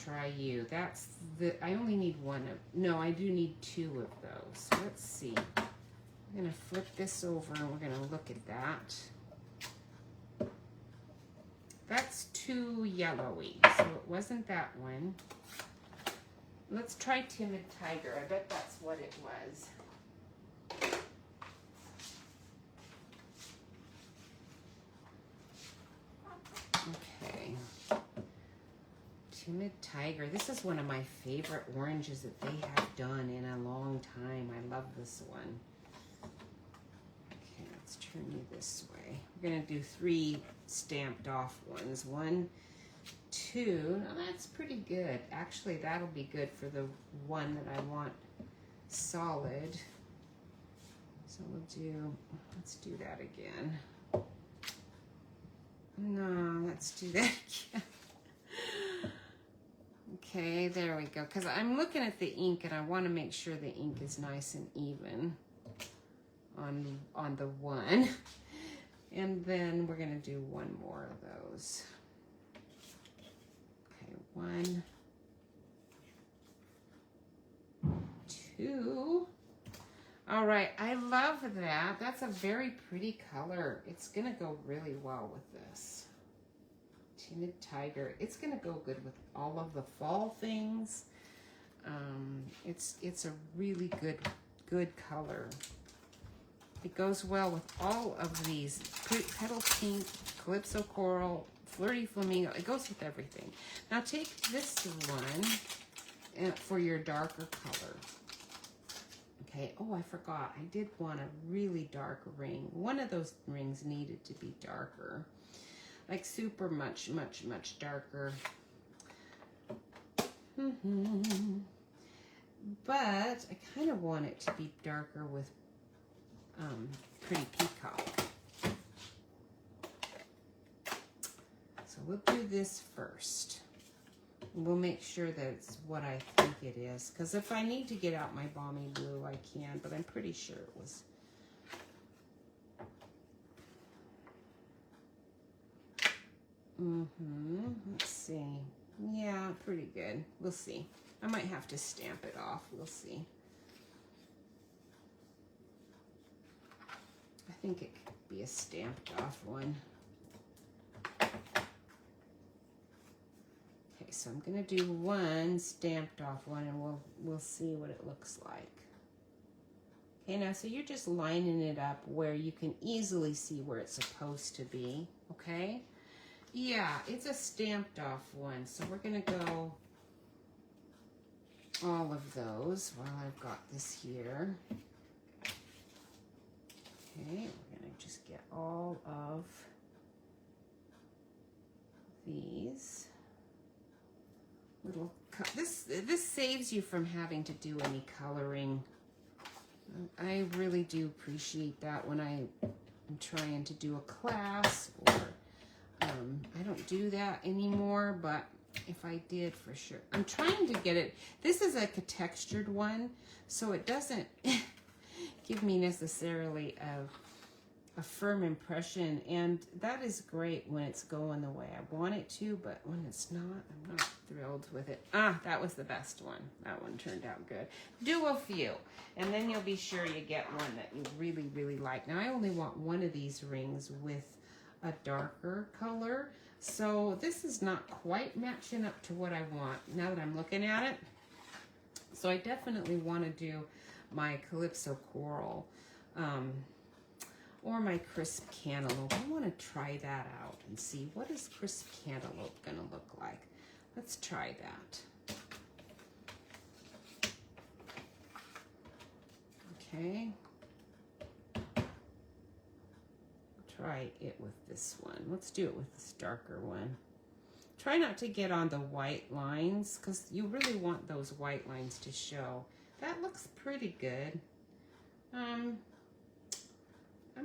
Try you. That's the, I only need one of, no, I do need 2 of those. Let's see. I'm gonna flip this over and we're gonna look at that. That's too yellowy, so it wasn't that one. Let's try Timid Tiger. I bet that's what it was. Okay. Timid Tiger. This is one of my favorite oranges that they have done in a long time. I love this one. Okay, let's turn you this way. We're going to do 3 stamped off ones. 1, 2. Now that's pretty good. Actually, that'll be good for the one that I want solid. So let's do that again. No, let's do that again. Okay, there we go. Because I'm looking at the ink and I want to make sure the ink is nice and even on the one. And then we're going to do 1 more of those. Okay, 1, 2. All right, I love that. That's a very pretty color. It's going to go really well with this. Timid Tiger. It's going to go good with all of the fall things. It's a really good color. It goes well with all of these. Petal Pink, Calypso Coral, Flirty Flamingo. It goes with everything. Now take this one for your darker color. Okay, oh, I forgot. I did want a really dark ring. One of those rings needed to be darker. Like super much darker. But I kind of want it to be darker with Pretty Peacock. So we'll do this first. We'll make sure that it's what I think it is. Because if I need to get out my Balmy Blue, I can. But I'm pretty sure it was. Let's see. Yeah, pretty good. We'll see. I might have to stamp it off. We'll see. I think it could be a stamped off one. Okay, so I'm gonna do 1 stamped off one, and we'll see what it looks like. Okay, now so you're just lining it up where you can easily see where it's supposed to be. Okay. Yeah, it's a stamped off one, so we're gonna go all of those while I've got this here. Okay, we're gonna just get all of these little. This saves you from having to do any coloring. I really do appreciate that when I'm trying to do a class or. I don't do that anymore, but if I did, for sure. I'm trying to get it. This is like a textured one, so it doesn't give me necessarily a firm impression, and that is great when it's going the way I want it to, but when it's not, I'm not thrilled with it. Ah, that was the best one. That one turned out good. Do a few, and then you'll be sure you get one that you really, really like. Now, I only want one of these rings with a darker color, so this is not quite matching up to what I want now that I'm looking at it. So I definitely want to do my Calypso Coral or my Crisp Cantaloupe. I want to try that out and see what is Crisp Cantaloupe gonna look like. Let's try that. Okay. Try it with this one. Let's do it with this darker one. Try not to get on the white lines because you really want those white lines to show. That looks pretty good. I'm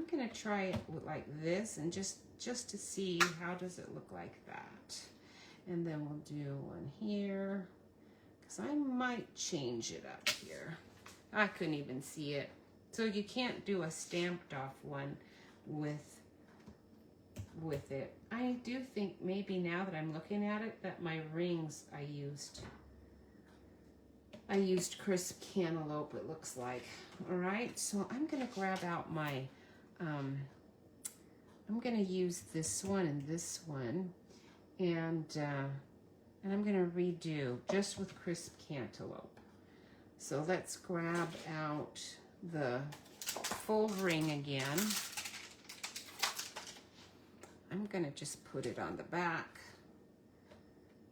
gonna try it with like this and just to see how does it look like that. And then we'll do one here, because I might change it up here. I couldn't even see it. So you can't do a stamped off one with it. I do think maybe now that I'm looking at it that my rings I used crisp cantaloupe, it looks like. All right, so I'm gonna grab out my, I'm gonna use this one and this one, and I'm gonna redo just with crisp cantaloupe. So let's grab out the full ring again. I'm gonna just put it on the back,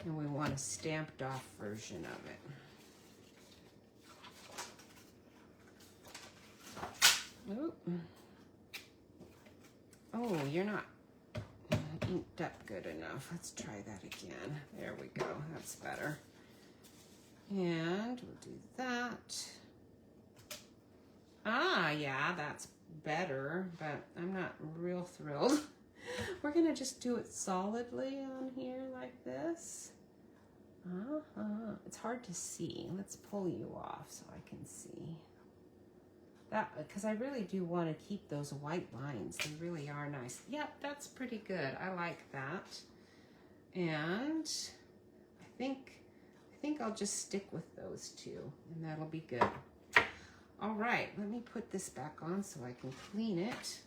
and we want a stamped off version of it. Oop. Oh, you're not inked up good enough. Let's try that again. There we go, that's better. And we'll do that. Ah, yeah, that's better, but I'm not real thrilled. We're gonna just do it solidly on here like this. It's hard to see. Let's pull you off so I can see. That, because I really do want to keep those white lines. They really are nice. Yep, that's pretty good. I like that. And I think I'll just stick with those two, and that'll be good. All right, let me put this back on so I can clean it.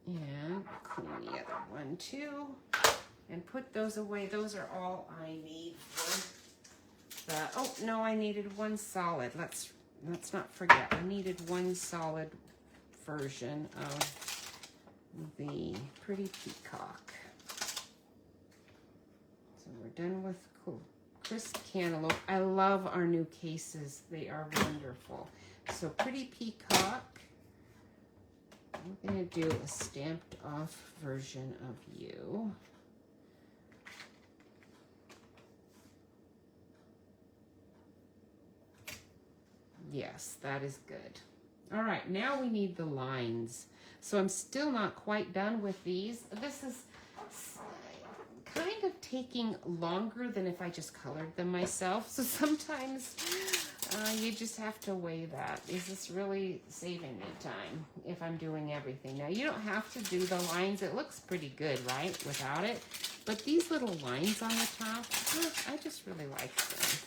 And clean the other one too. And put those away. Those are all I need for the, oh no, I needed one solid. Let's not forget, I needed one solid version of the Pretty Peacock. So we're done with crisp cantaloupe. I love our new cases. They are wonderful. So Pretty Peacock. I'm going to do a stamped off version of you. Yes, that is good. All right, now we need the lines. So I'm still not quite done with these. This is kind of taking longer than if I just colored them myself. So sometimes you just have to weigh that. Is this really saving me time if I'm doing everything? Now, you don't have to do the lines. It looks pretty good, right, without it. But these little lines on the top, I just really like them.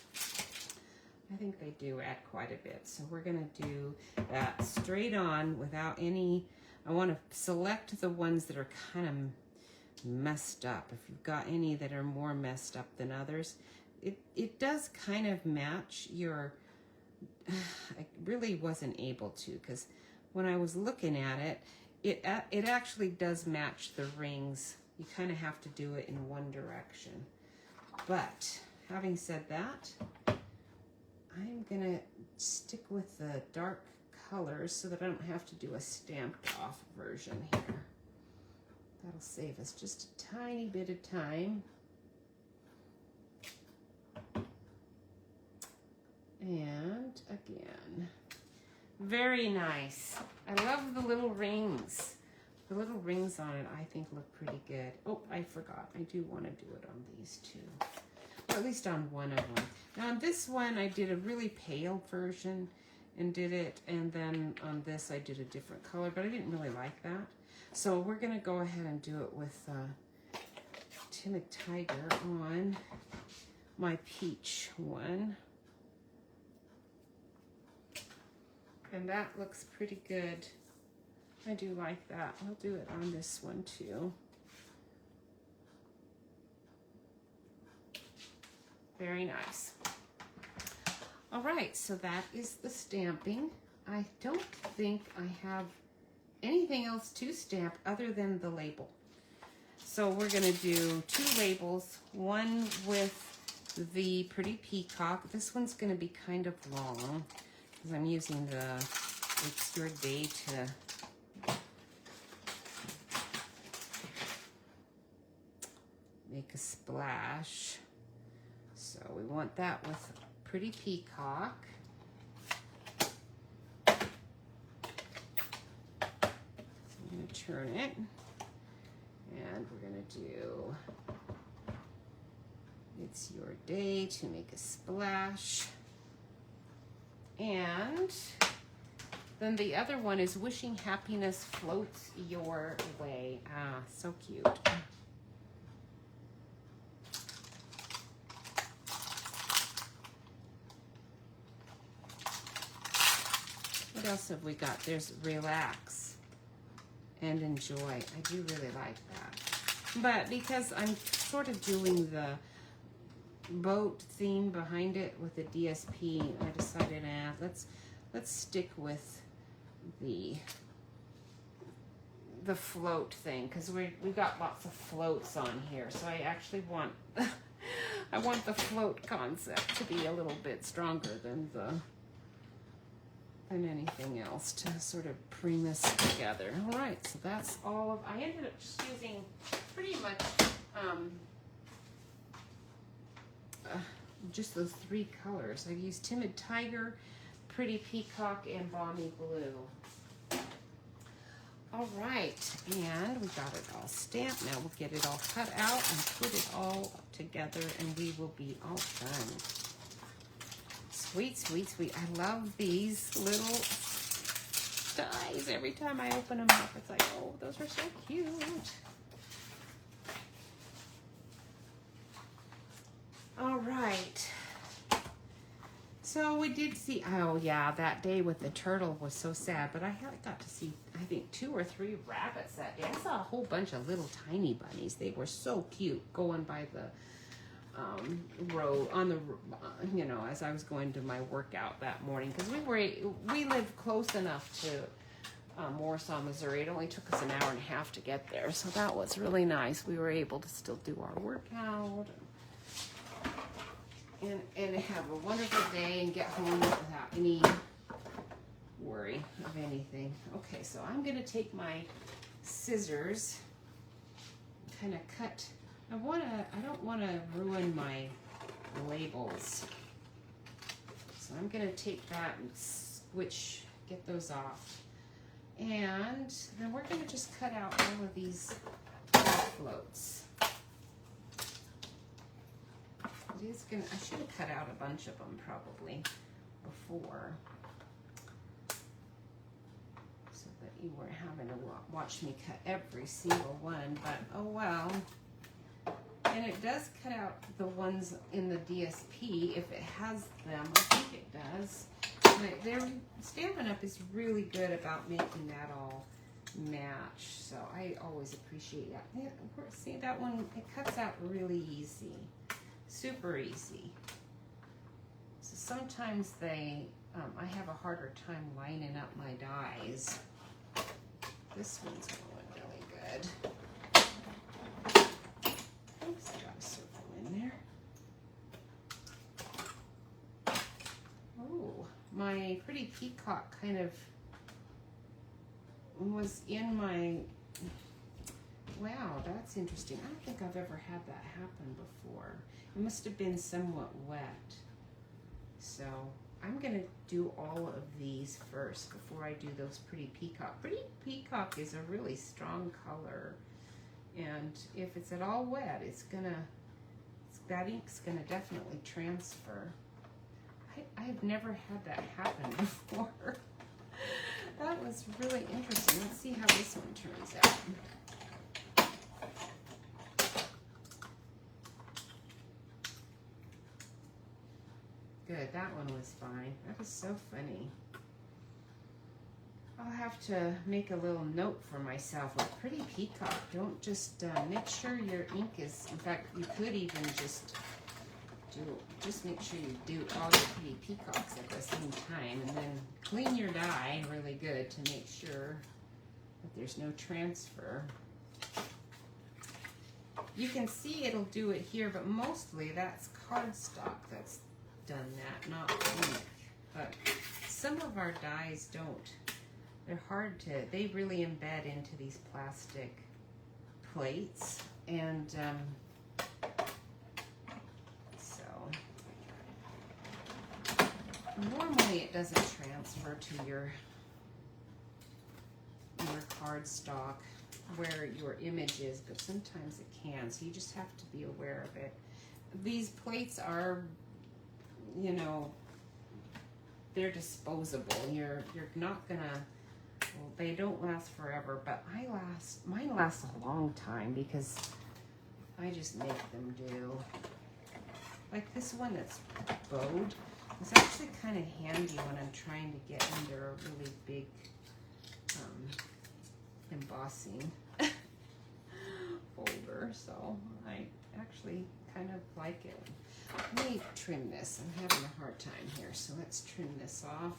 I think they do add quite a bit. So we're going to do that straight on without any. I want to select the ones that are kind of messed up. If you've got any that are more messed up than others, it does kind of match your, I really wasn't able to, because when I was looking at it, it actually does match the rings. You kind of have to do it in one direction. But having said that, I'm gonna stick with the dark colors so that I don't have to do a stamped off version here. That'll save us just a tiny bit of time. And again, very nice. I love the little rings. The little rings on it I think look pretty good. Oh, I forgot. I do want to do it on these two. Or at least on one of them. Now on this one I did a really pale version and did it, and then on this I did a different color, but I didn't really like that. So we're gonna go ahead and do it with Timid Tiger on my peach one. And that looks pretty good. I do like that. I'll do it on this one too. Very nice. All right, so that is the stamping. I don't think I have anything else to stamp other than the label. So we're gonna do two labels, one with the Pretty Peacock. This one's gonna be kind of long because I'm using the It's Your Day to make a splash. So we want that with Pretty Peacock. So I'm going to turn it. And we're gonna do It's Your Day to Make a Splash. And then the other one is Wishing Happiness Floats Your Way. Ah, so cute. What else have we got? There's Relax and Enjoy. I do really like that. But because I'm sort of doing the boat theme behind it with the DSP, I decided, let's stick with the float thing, because we've got lots of floats on here. So I actually want I want the float concept to be a little bit stronger than anything else to sort of bring this together. All right, so that's all of, I ended up just using pretty much just those three colors. I used Timid Tiger, Pretty Peacock, and Balmy Blue. All right, and we got it all stamped. Now we'll get it all cut out and put it all together, and we will be all done. Sweet, sweet, sweet. I love these little dies. Every time I open them up, it's like, oh, those are so cute. All right. So we did see, oh yeah, that day with the turtle was so sad, but I got to see, I think, 2 or 3 rabbits that day. I saw a whole bunch of little tiny bunnies. They were so cute going by the road on the, you know, as I was going to my workout that morning, because we live close enough to Warsaw, Missouri. It only took us an hour and a half to get there, so that was really nice. We were able to still do our workout and have a wonderful day and get home without any worry of anything. Okay, so I'm gonna take my scissors, kind of cut. I don't wanna ruin my labels. So I'm gonna take that and get those off. And then we're gonna just cut out all of these floats. I should have cut out a bunch of them probably before, so that you weren't having to watch me cut every single one, but oh well. And it does cut out the ones in the DSP if it has them. I think it does. But their Stampin' Up! Is really good about making that all match, so I always appreciate that. Yeah, see, that one, it cuts out really easy. Super easy. So sometimes I have a harder time lining up my dies. This one's going really good. Oops, I got a circle in there. Oh, my Pretty Peacock kind of was in my, wow, that's interesting. I don't think I've ever had that happen before. It must have been somewhat wet. So I'm gonna do all of these first before I do those Pretty Peacock. Pretty Peacock is a really strong color, and if it's at all wet, that ink's gonna definitely transfer. I've never had that happen before. That was really interesting. Let's see how this one turns out. Good, that one was fine. That was so funny. I'll have to make a little note for myself with Pretty Peacock. Don't just make sure your ink is, in fact, you could even just make sure you do all your Pretty Peacocks at the same time, and then clean your die really good to make sure that there's no transfer. You can see it'll do it here, but mostly that's cardstock that's done that, not ink. But some of our dies don't. They're hard to, they really embed into these plastic plates, and so normally it doesn't transfer to your cardstock. where your image is, but sometimes it can, so you just have to be aware of it. These plates are, you know, they're disposable. You're not gonna, well, they don't last forever, but mine last a long time because I just make them do. Like this one that's bowed. It's actually kind of handy when I'm trying to get under a really big embossing folder, so I actually kind of like it. Let me trim this. I'm having a hard time here, so let's trim this off.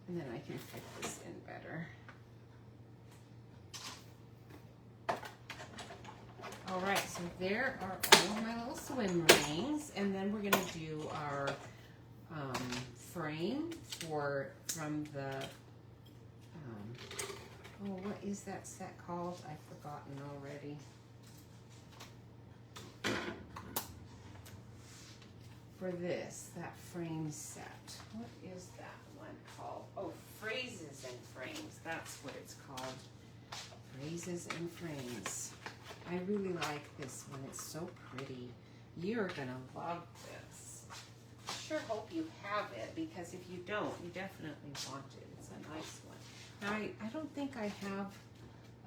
And then I can fit this in better. All right, so there are all of my little swim rings, and then we're gonna do our frame from the, oh, what is that set called? I've forgotten already. For this, that frame set. What is that one called? Oh, Phrases and Frames. That's what it's called. Phrases and Frames. I really like this one. It's so pretty. You're gonna love this. I sure hope you have it, because if you don't, you definitely want it. It's a nice one. Now, I don't think I have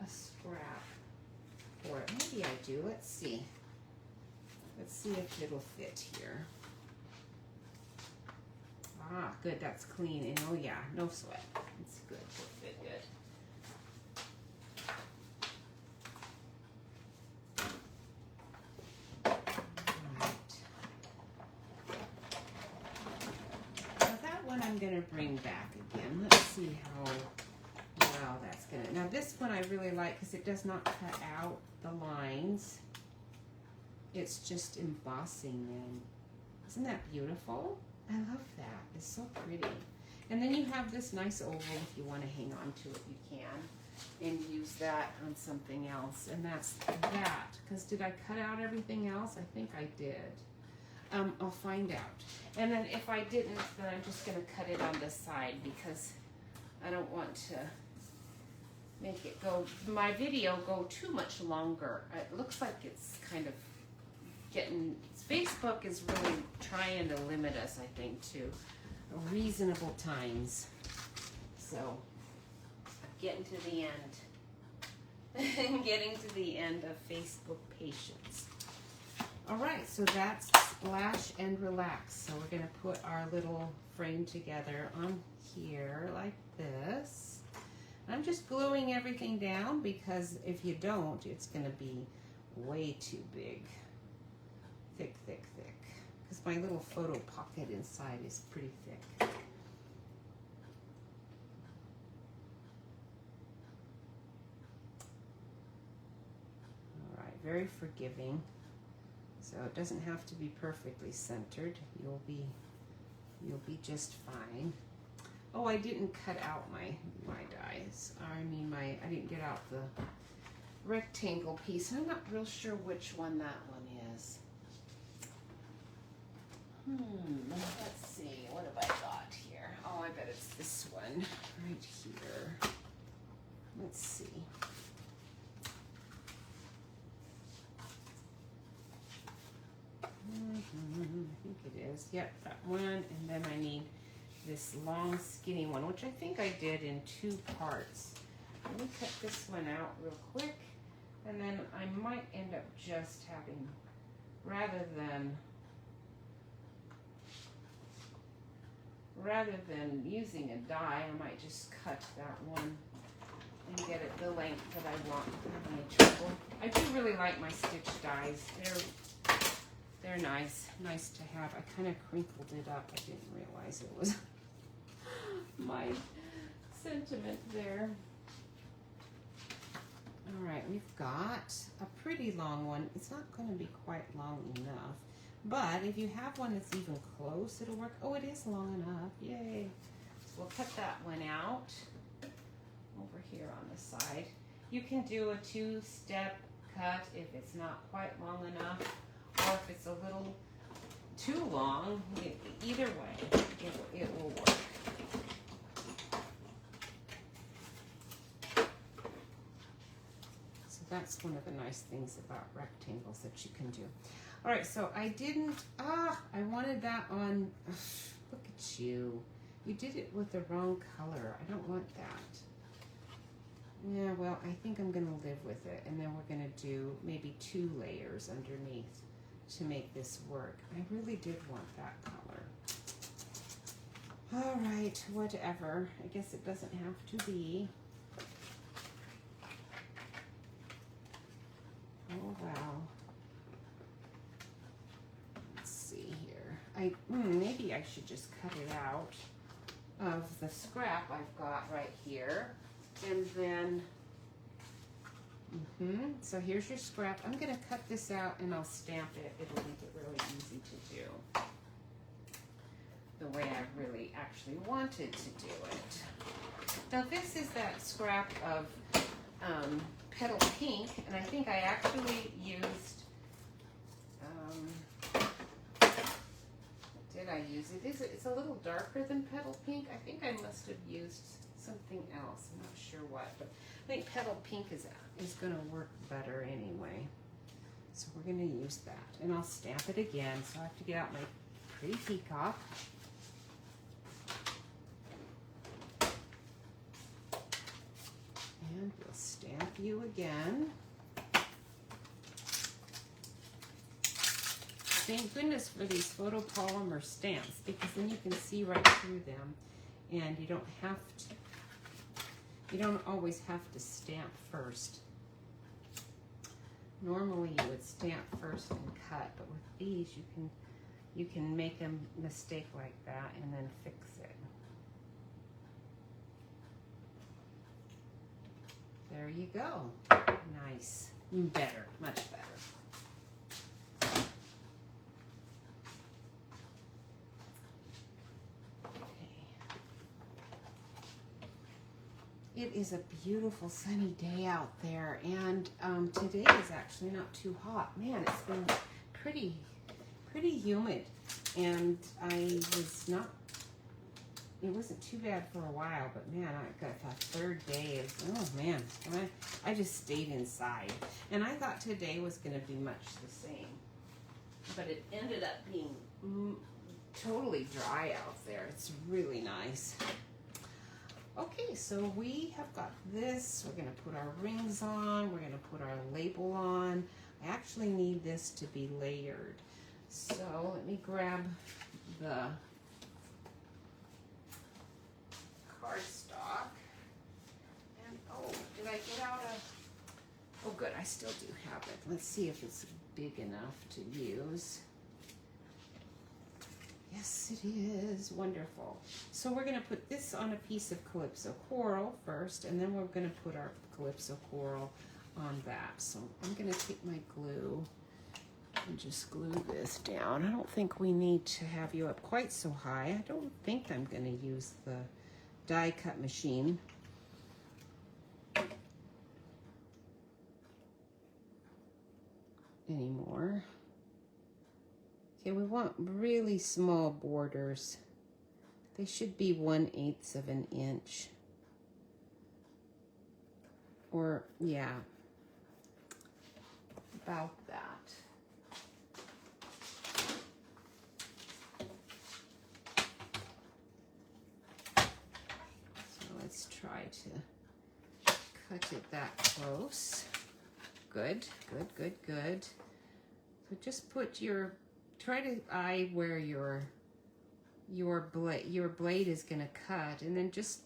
a scrap for it. Maybe I do. Let's see. Let's see if it'll fit here. Ah, good. That's clean. And oh yeah, no sweat. It's good. It'll fit good. I'm going to bring back again. Let's see how well that's going to... Now this one I really like because it does not cut out the lines. It's just embossing them. Isn't that beautiful? I love that. It's so pretty. And then you have this nice oval. If you want to hang on to it, you can. And use that on something else. And that's that. Because did I cut out everything else? I think I did. I'll find out. And then if I didn't, then I'm just going to cut it on the side because I don't want to make it go, my video go too much longer. It looks like it's kind of getting, Facebook is really trying to limit us, I think, to reasonable times. So, getting to the end. Getting to the end of Facebook patience. All right, so that's Splash and Relax. So we're gonna put our little frame together on here like this. I'm just gluing everything down because if you don't, it's gonna be way too big. Thick, thick, thick. Because my little photo pocket inside is pretty thick. All right, very forgiving. So it doesn't have to be perfectly centered. You'll be just fine. Oh, I didn't cut out my dies. I didn't get out the rectangle piece. I'm not real sure which one that one is. Let's see. What have I got here? Oh, I bet it's this one right here. Let's see. I think it is. Yep, that one. And then I need this long skinny one, which I think I did in 2 parts. Let me cut this one out real quick. And then I might end up just having, rather than using a die, I might just cut that one and get it the length that I want without any trouble. I do really like my stitch dies. They're nice to have. I kind of crinkled it up. I didn't realize it was my sentiment there. All right, we've got a pretty long one. It's not going to be quite long enough, but if you have one that's even close, it'll work. Oh, it is long enough. Yay. So we'll cut that one out over here on the side. You can do a 2-step cut if it's not quite long enough. Or if it's a little too long. Either way, it will work. So that's one of the nice things about rectangles that you can do. All right, so I wanted that on, look at you. You did it with the wrong color. I don't want that. Yeah, well, I think I'm gonna live with it, and then we're gonna do maybe 2 layers underneath to make this work. I really did want that color. All right, whatever. I guess it doesn't have to be. Oh, wow. Let's see here. Maybe I should just cut it out of the scrap I've got right here. And then, so here's your scrap. I'm gonna cut this out and I'll stamp it. It'll make it really easy to do the way I really actually wanted to do it. Now this is that scrap of Petal Pink, and I think I actually used, did I use it? It's a little darker than Petal Pink. I think I must have used something else. I'm not sure what, but I think Petal Pink is going to work better anyway. So we're going to use that, and I'll stamp it again. So I have to get out my pretty peacock. And we'll stamp you again. Thank goodness for these photopolymer stamps, because then you can see right through them, and you don't always have to stamp first. Normally you would stamp first and cut, but with these you can make a mistake like that and then fix it. There you go. Nice. Better, much better. It is a beautiful sunny day out there, and today is actually not too hot. Man, it's been pretty humid, and it wasn't too bad for a while, but man, I got that 3rd day of, oh man, I just stayed inside. And I thought today was gonna be much the same, but it ended up being totally dry out there. It's really nice. Okay, so we have got this. We're going to put our rings on. We're going to put our label on. I actually need this to be layered. So let me grab the cardstock. And oh, did I get out a... Oh, good, I still do have it. Let's see if it's big enough to use. Yes, it is. Wonderful. So we're going to put this on a piece of Calypso Coral first, and then we're going to put our Calypso Coral on that. So I'm going to take my glue and just glue this down. I don't think we need to have you up quite so high. I don't think I'm going to use the die cut machine. Anymore. Okay, we want really small borders. They should be 1/8 of an inch. Or, yeah, about that. So let's try to cut it that close. Good, good, good, good. So just put your... Try to eye where your blade is going to cut, and then just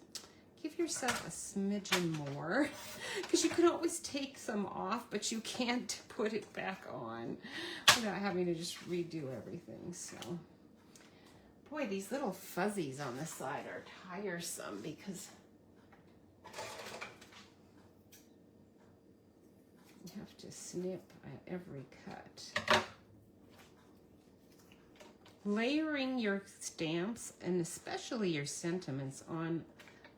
give yourself a smidgen more, because you can always take some off, but you can't put it back on without having to just redo everything. So, boy, these little fuzzies on the side are tiresome, because you have to snip at every cut. Layering your stamps, and especially your sentiments, on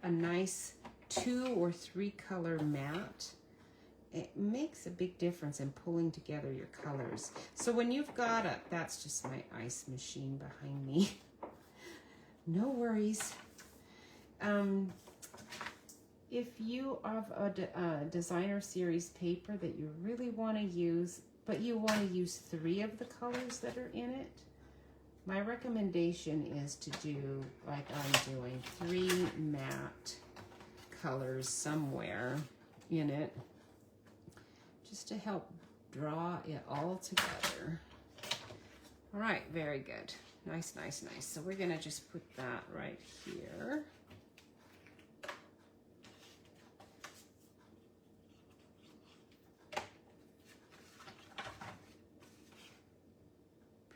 a nice 2 or 3 color mat it makes a big difference in pulling together your colors. So when you've got a, that's just my ice machine behind me. No worries. If you have a designer series paper that you really want to use, but you want to use 3 of the colors that are in it, my recommendation is to do like I'm doing, 3 matte colors somewhere in it, just to help draw it all together. All right, very good. Nice, nice, nice. So we're gonna just put that right here.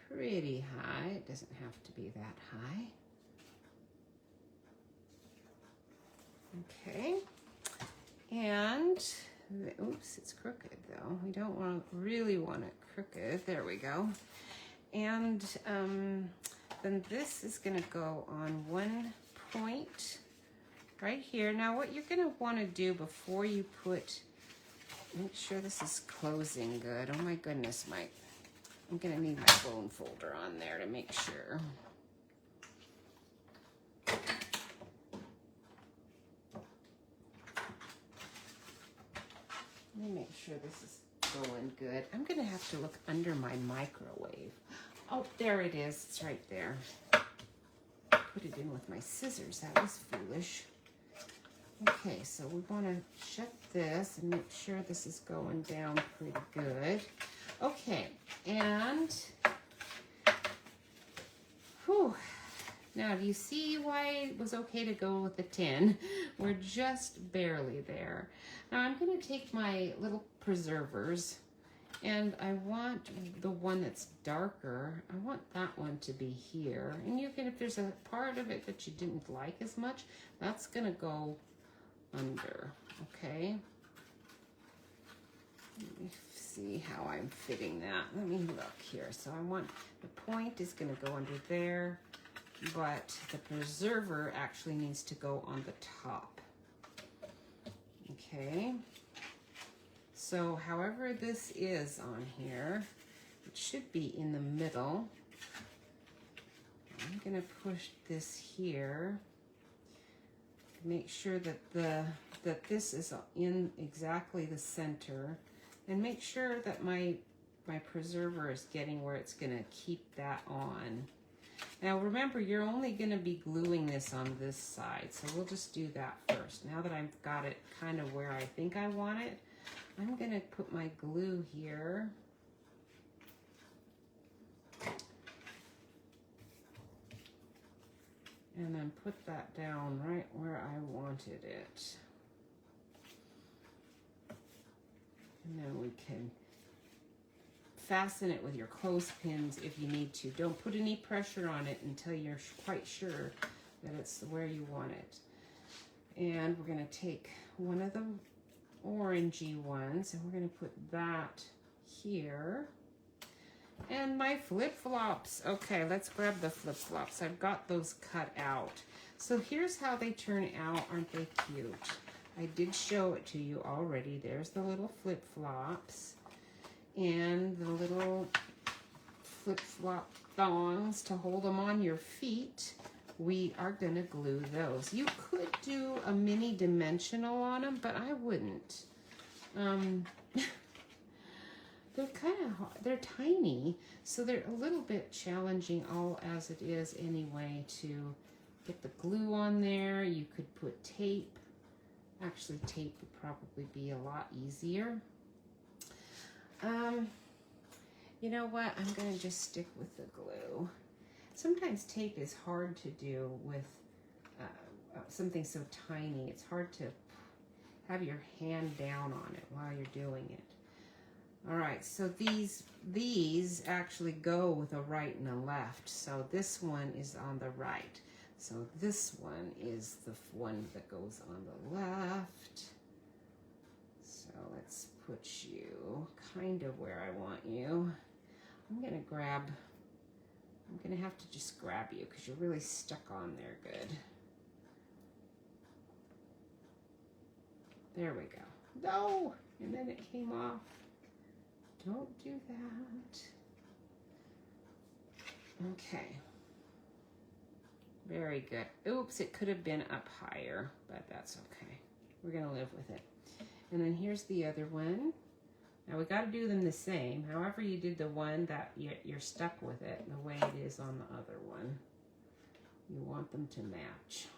Pretty high. It doesn't have to be that high. Okay. And, oops, it's crooked though. We don't really want it crooked. There we go. And then this is going to go on one point right here. Now what you're going to want to do before you put, make sure this is closing good. Oh my goodness, I'm going to need my bone folder on there to make sure. Let me make sure this is going good. I'm going to have to look under my microwave. Oh, there it is. It's right there. Put it in with my scissors. That was foolish. Okay, so we want to shut this and make sure this is going down pretty good. Okay, and whew. Now, do you see why it was okay to go with the 10? We're just barely there. Now, I'm going to take my little preservers, and I want the one that's darker, I want that one to be here. And you can, if there's a part of it that you didn't like as much, that's going to go under, okay? Let me see how I'm fitting that. Let me look here. So I want, the point is going to go under there, but the preserver actually needs to go on the top. Okay. So however this is on here, it should be in the middle. I'm going to push this here. Make sure that this is in exactly the center, and make sure that my preserver is getting where it's going to keep that on. Now remember, you're only going to be gluing this on this side, so we'll just do that first. Now that I've got it kind of where I think I want it, I'm going to put my glue here. And then put that down right where I wanted it. And then we can fasten it with your clothespins if you need to. Don't put any pressure on it until you're quite sure that it's where you want it. And we're going to take one of the orangey ones, and we're going to put that here. And my flip-flops. Okay, let's grab the flip-flops. I've got those cut out. So here's how they turn out. Aren't they cute? I did show it to you already. There's the little flip-flops and the little flip-flop thongs to hold them on your feet. We are gonna glue those. You could do a mini dimensional on them, but I wouldn't. They're kind of, they're tiny, so they're a little bit challenging all as it is anyway to get the glue on there. You could put tape. Actually, tape would probably be a lot easier. You know what? I'm going to just stick with the glue. Sometimes tape is hard to do with something so tiny. It's hard to have your hand down on it while you're doing it. All right, so these actually go with a right and a left. So this one is on the right. So this one is the one that goes on the left. So let's put you kind of where I want you. I'm gonna have to just grab you because you're really stuck on there good. There we go. No! and then it came off. Don't do that. Okay. Very good. Oops, it could have been up higher, but that's okay. We're gonna live with it. And then here's the other one. Now we gotta do them the same. However you did the one that you're stuck with it, the way it is on the other one. You want them to match.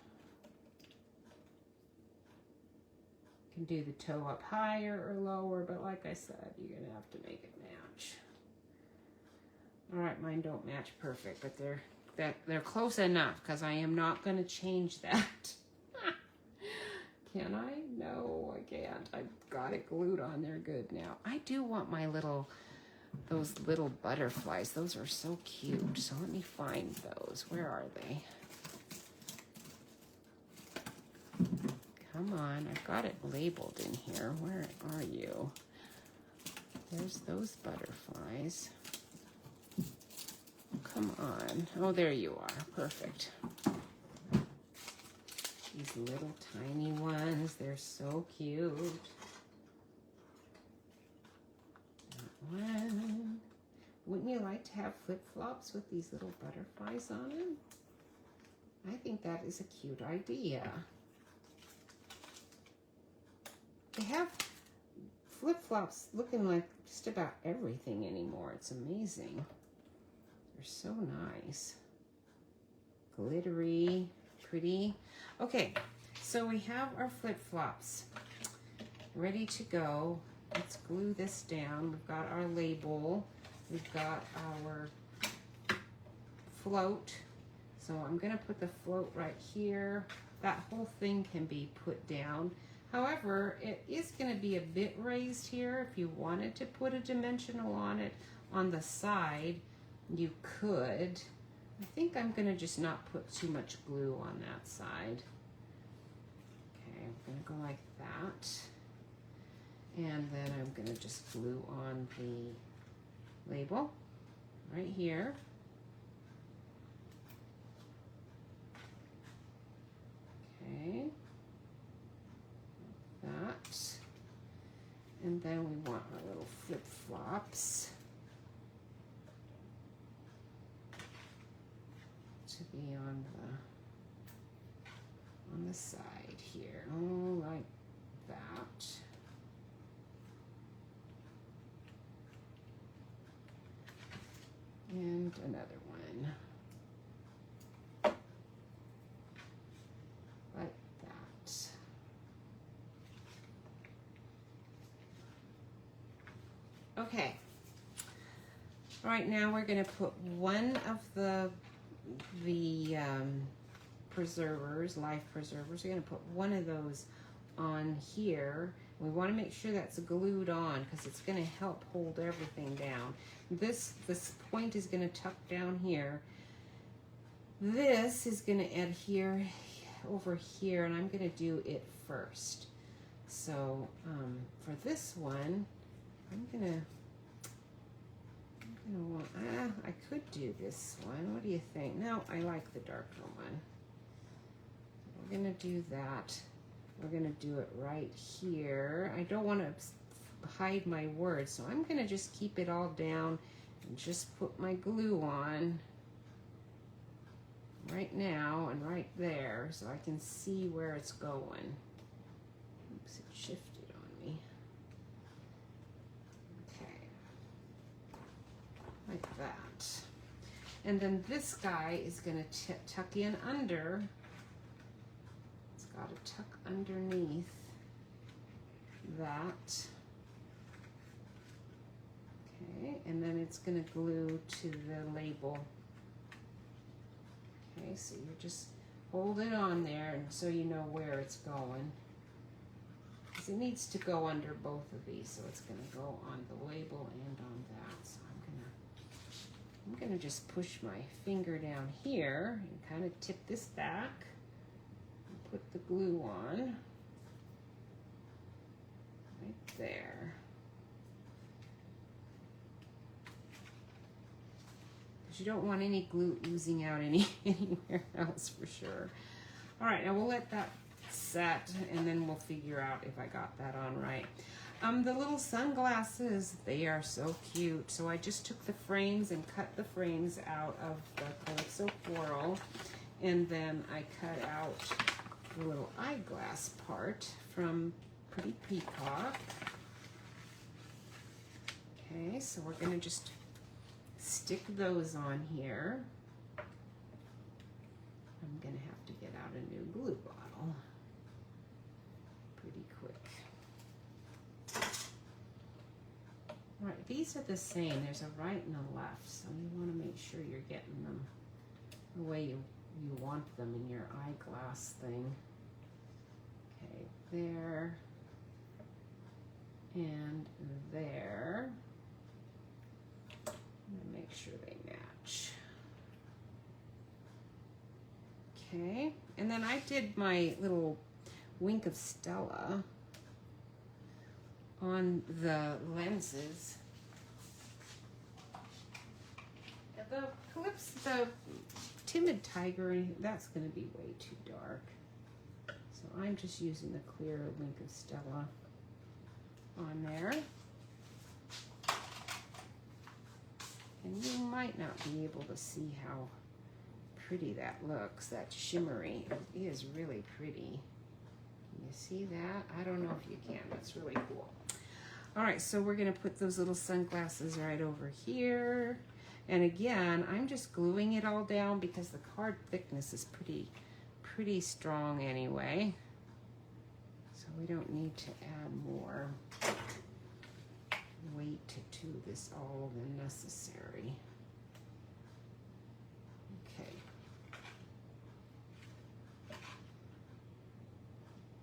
You can do the toe up higher or lower, but like I said, you're gonna have to make it match. All right, mine don't match perfect, but they're close enough because I am not gonna change that. Can I? No, I can't. I've got it glued on there good now. I do want my those little butterflies. Those are so cute. So let me find those. Where are they? Come on, I've got it labeled in here. Where are you? There's those butterflies. Come on. Oh, there you are. Perfect. These little tiny ones, they're so cute. That one. Wouldn't you like to have flip-flops with these little butterflies on them? I think that is a cute idea. They have flip-flops looking like just about everything anymore. It's amazing. They're so nice. Glittery, pretty. Okay, so we have our flip-flops ready to go. Let's glue this down. We've got our label. We've got our float. So I'm gonna put the float right here. That whole thing can be put down. However, it is gonna be a bit raised here. If you wanted to put a dimensional on it on the side, you could. I think I'm gonna just not put too much glue on that side. Okay, I'm gonna go like that. And then I'm gonna just glue on the label right here. Okay, that. And then we want our little flip-flops to be on the side here. Oh, like that. And another one. Like that. Okay. All right, now we're going to put one of the preservers, life preservers. We're going to put one of those on here. We want to make sure that's glued on because it's going to help hold everything down. This point is going to tuck down here. This is going to adhere over here, and I'm going to do it first. So for this one, I'm gonna want, I could do this one. What do you think? No, I like the darker one. We're gonna do that. We're gonna do it right here. I don't want to hide my words, so I'm gonna just keep it all down and just put my glue on right now and right there so I can see where it's going. Oops, it shifted on me. Okay, like that. And then this guy is gonna tuck in under. It's got to tuck underneath that. Okay, and then it's gonna glue to the label. Okay, so you just hold it on there and so you know where it's going. Because it needs to go under both of these, so it's gonna go on the label and on that. So I'm gonna just push my finger down here and kind of tip this back and put the glue on right there. You don't want any glue oozing out anywhere else for sure. All right, now we'll let that set and then we'll figure out if I got that on right. The little sunglasses, they are so cute. So I just took the frames and cut the frames out of the Calypso Coral. And then I cut out the little eyeglass part from Pretty Peacock. Okay, so we're gonna just stick those on here. I'm gonna have to get out a new glue bottle pretty quick. All right, these are the same. There's a right and a left, so you want to make sure you're getting them the way you want them in your eyeglass thing. Okay, there and there. I'm gonna make sure they match. Okay, and then I did my little Wink of Stella on the lenses. The Calypso, the Timid Tiger, that's going to be way too dark. So I'm just using the clear Wink of Stella on there. And you might not be able to see how pretty that looks, that shimmery. It is really pretty. Can you see that? I don't know if you can. That's really cool. All right, so we're going to put those little sunglasses right over here. And again, I'm just gluing it all down because the card thickness is pretty strong anyway. So we don't need to add more weight to this all than necessary. Okay.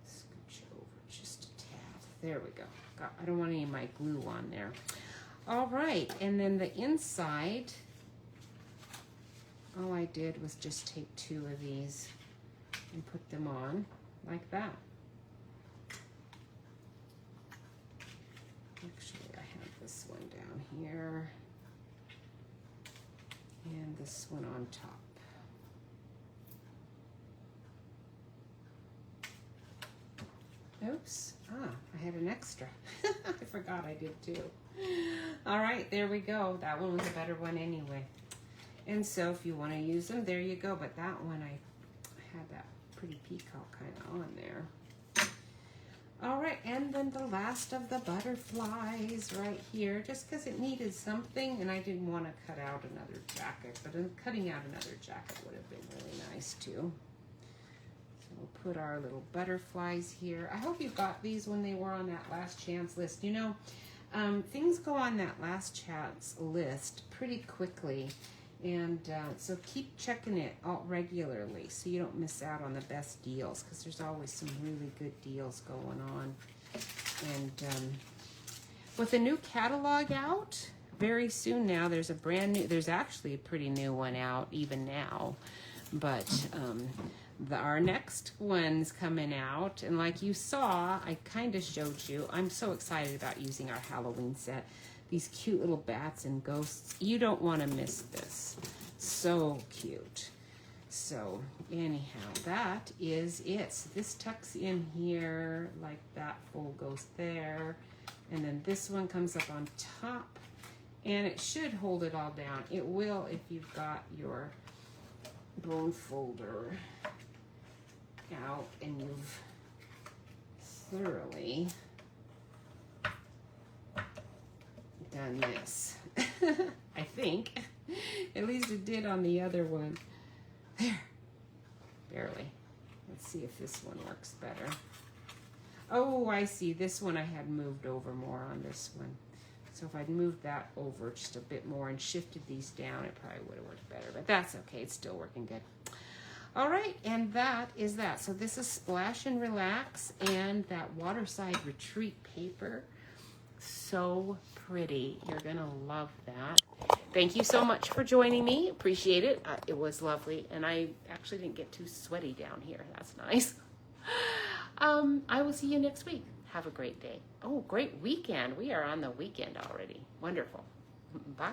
Scooch over just a tad. There we go. I don't want any of my glue on there. All right, and then the inside, all I did was just take 2 of these and put them on like that. Actually, I have this one down here and this one on top. Oops, I had an extra. I forgot I did too. All right, there we go. That one was a better one anyway. And so if you want to use them, there you go. But that one, I had that Pretty Peacock kind of on there. All right, and then the last of the butterflies right here, just because it needed something, and I didn't want to cut out another jacket, but cutting out another jacket would have been really nice too. We'll put our little butterflies here. I hope you got these when they were on that last chance list. You know, things go on that last chance list pretty quickly. And so keep checking it out regularly so you don't miss out on the best deals, because there's always some really good deals going on. And with a new catalog out very soon now, there's actually a pretty new one out even now. But our next one's coming out, and like you saw, I kind of showed you, I'm so excited about using our Halloween set. These cute little bats and ghosts. You don't want to miss this. So cute. So anyhow, that is it. So this tucks in here like that, full goes there. And then this one comes up on top, and it should hold it all down. It will if you've got your bone folder out and you've thoroughly done this. I think. At least it did on the other one. There. Barely. Let's see if this one works better. Oh, I see. This one I had moved over more on this one. So if I'd moved that over just a bit more and shifted these down, it probably would have worked better. But that's okay. It's still working good. All right, and that is that. So this is Splash and Relax and that Waterside Retreat paper. So pretty. You're going to love that. Thank you so much for joining me. Appreciate it. It was lovely. And I actually didn't get too sweaty down here. That's nice. I will see you next week. Have a great day. Oh, great weekend. We are on the weekend already. Wonderful. Bye.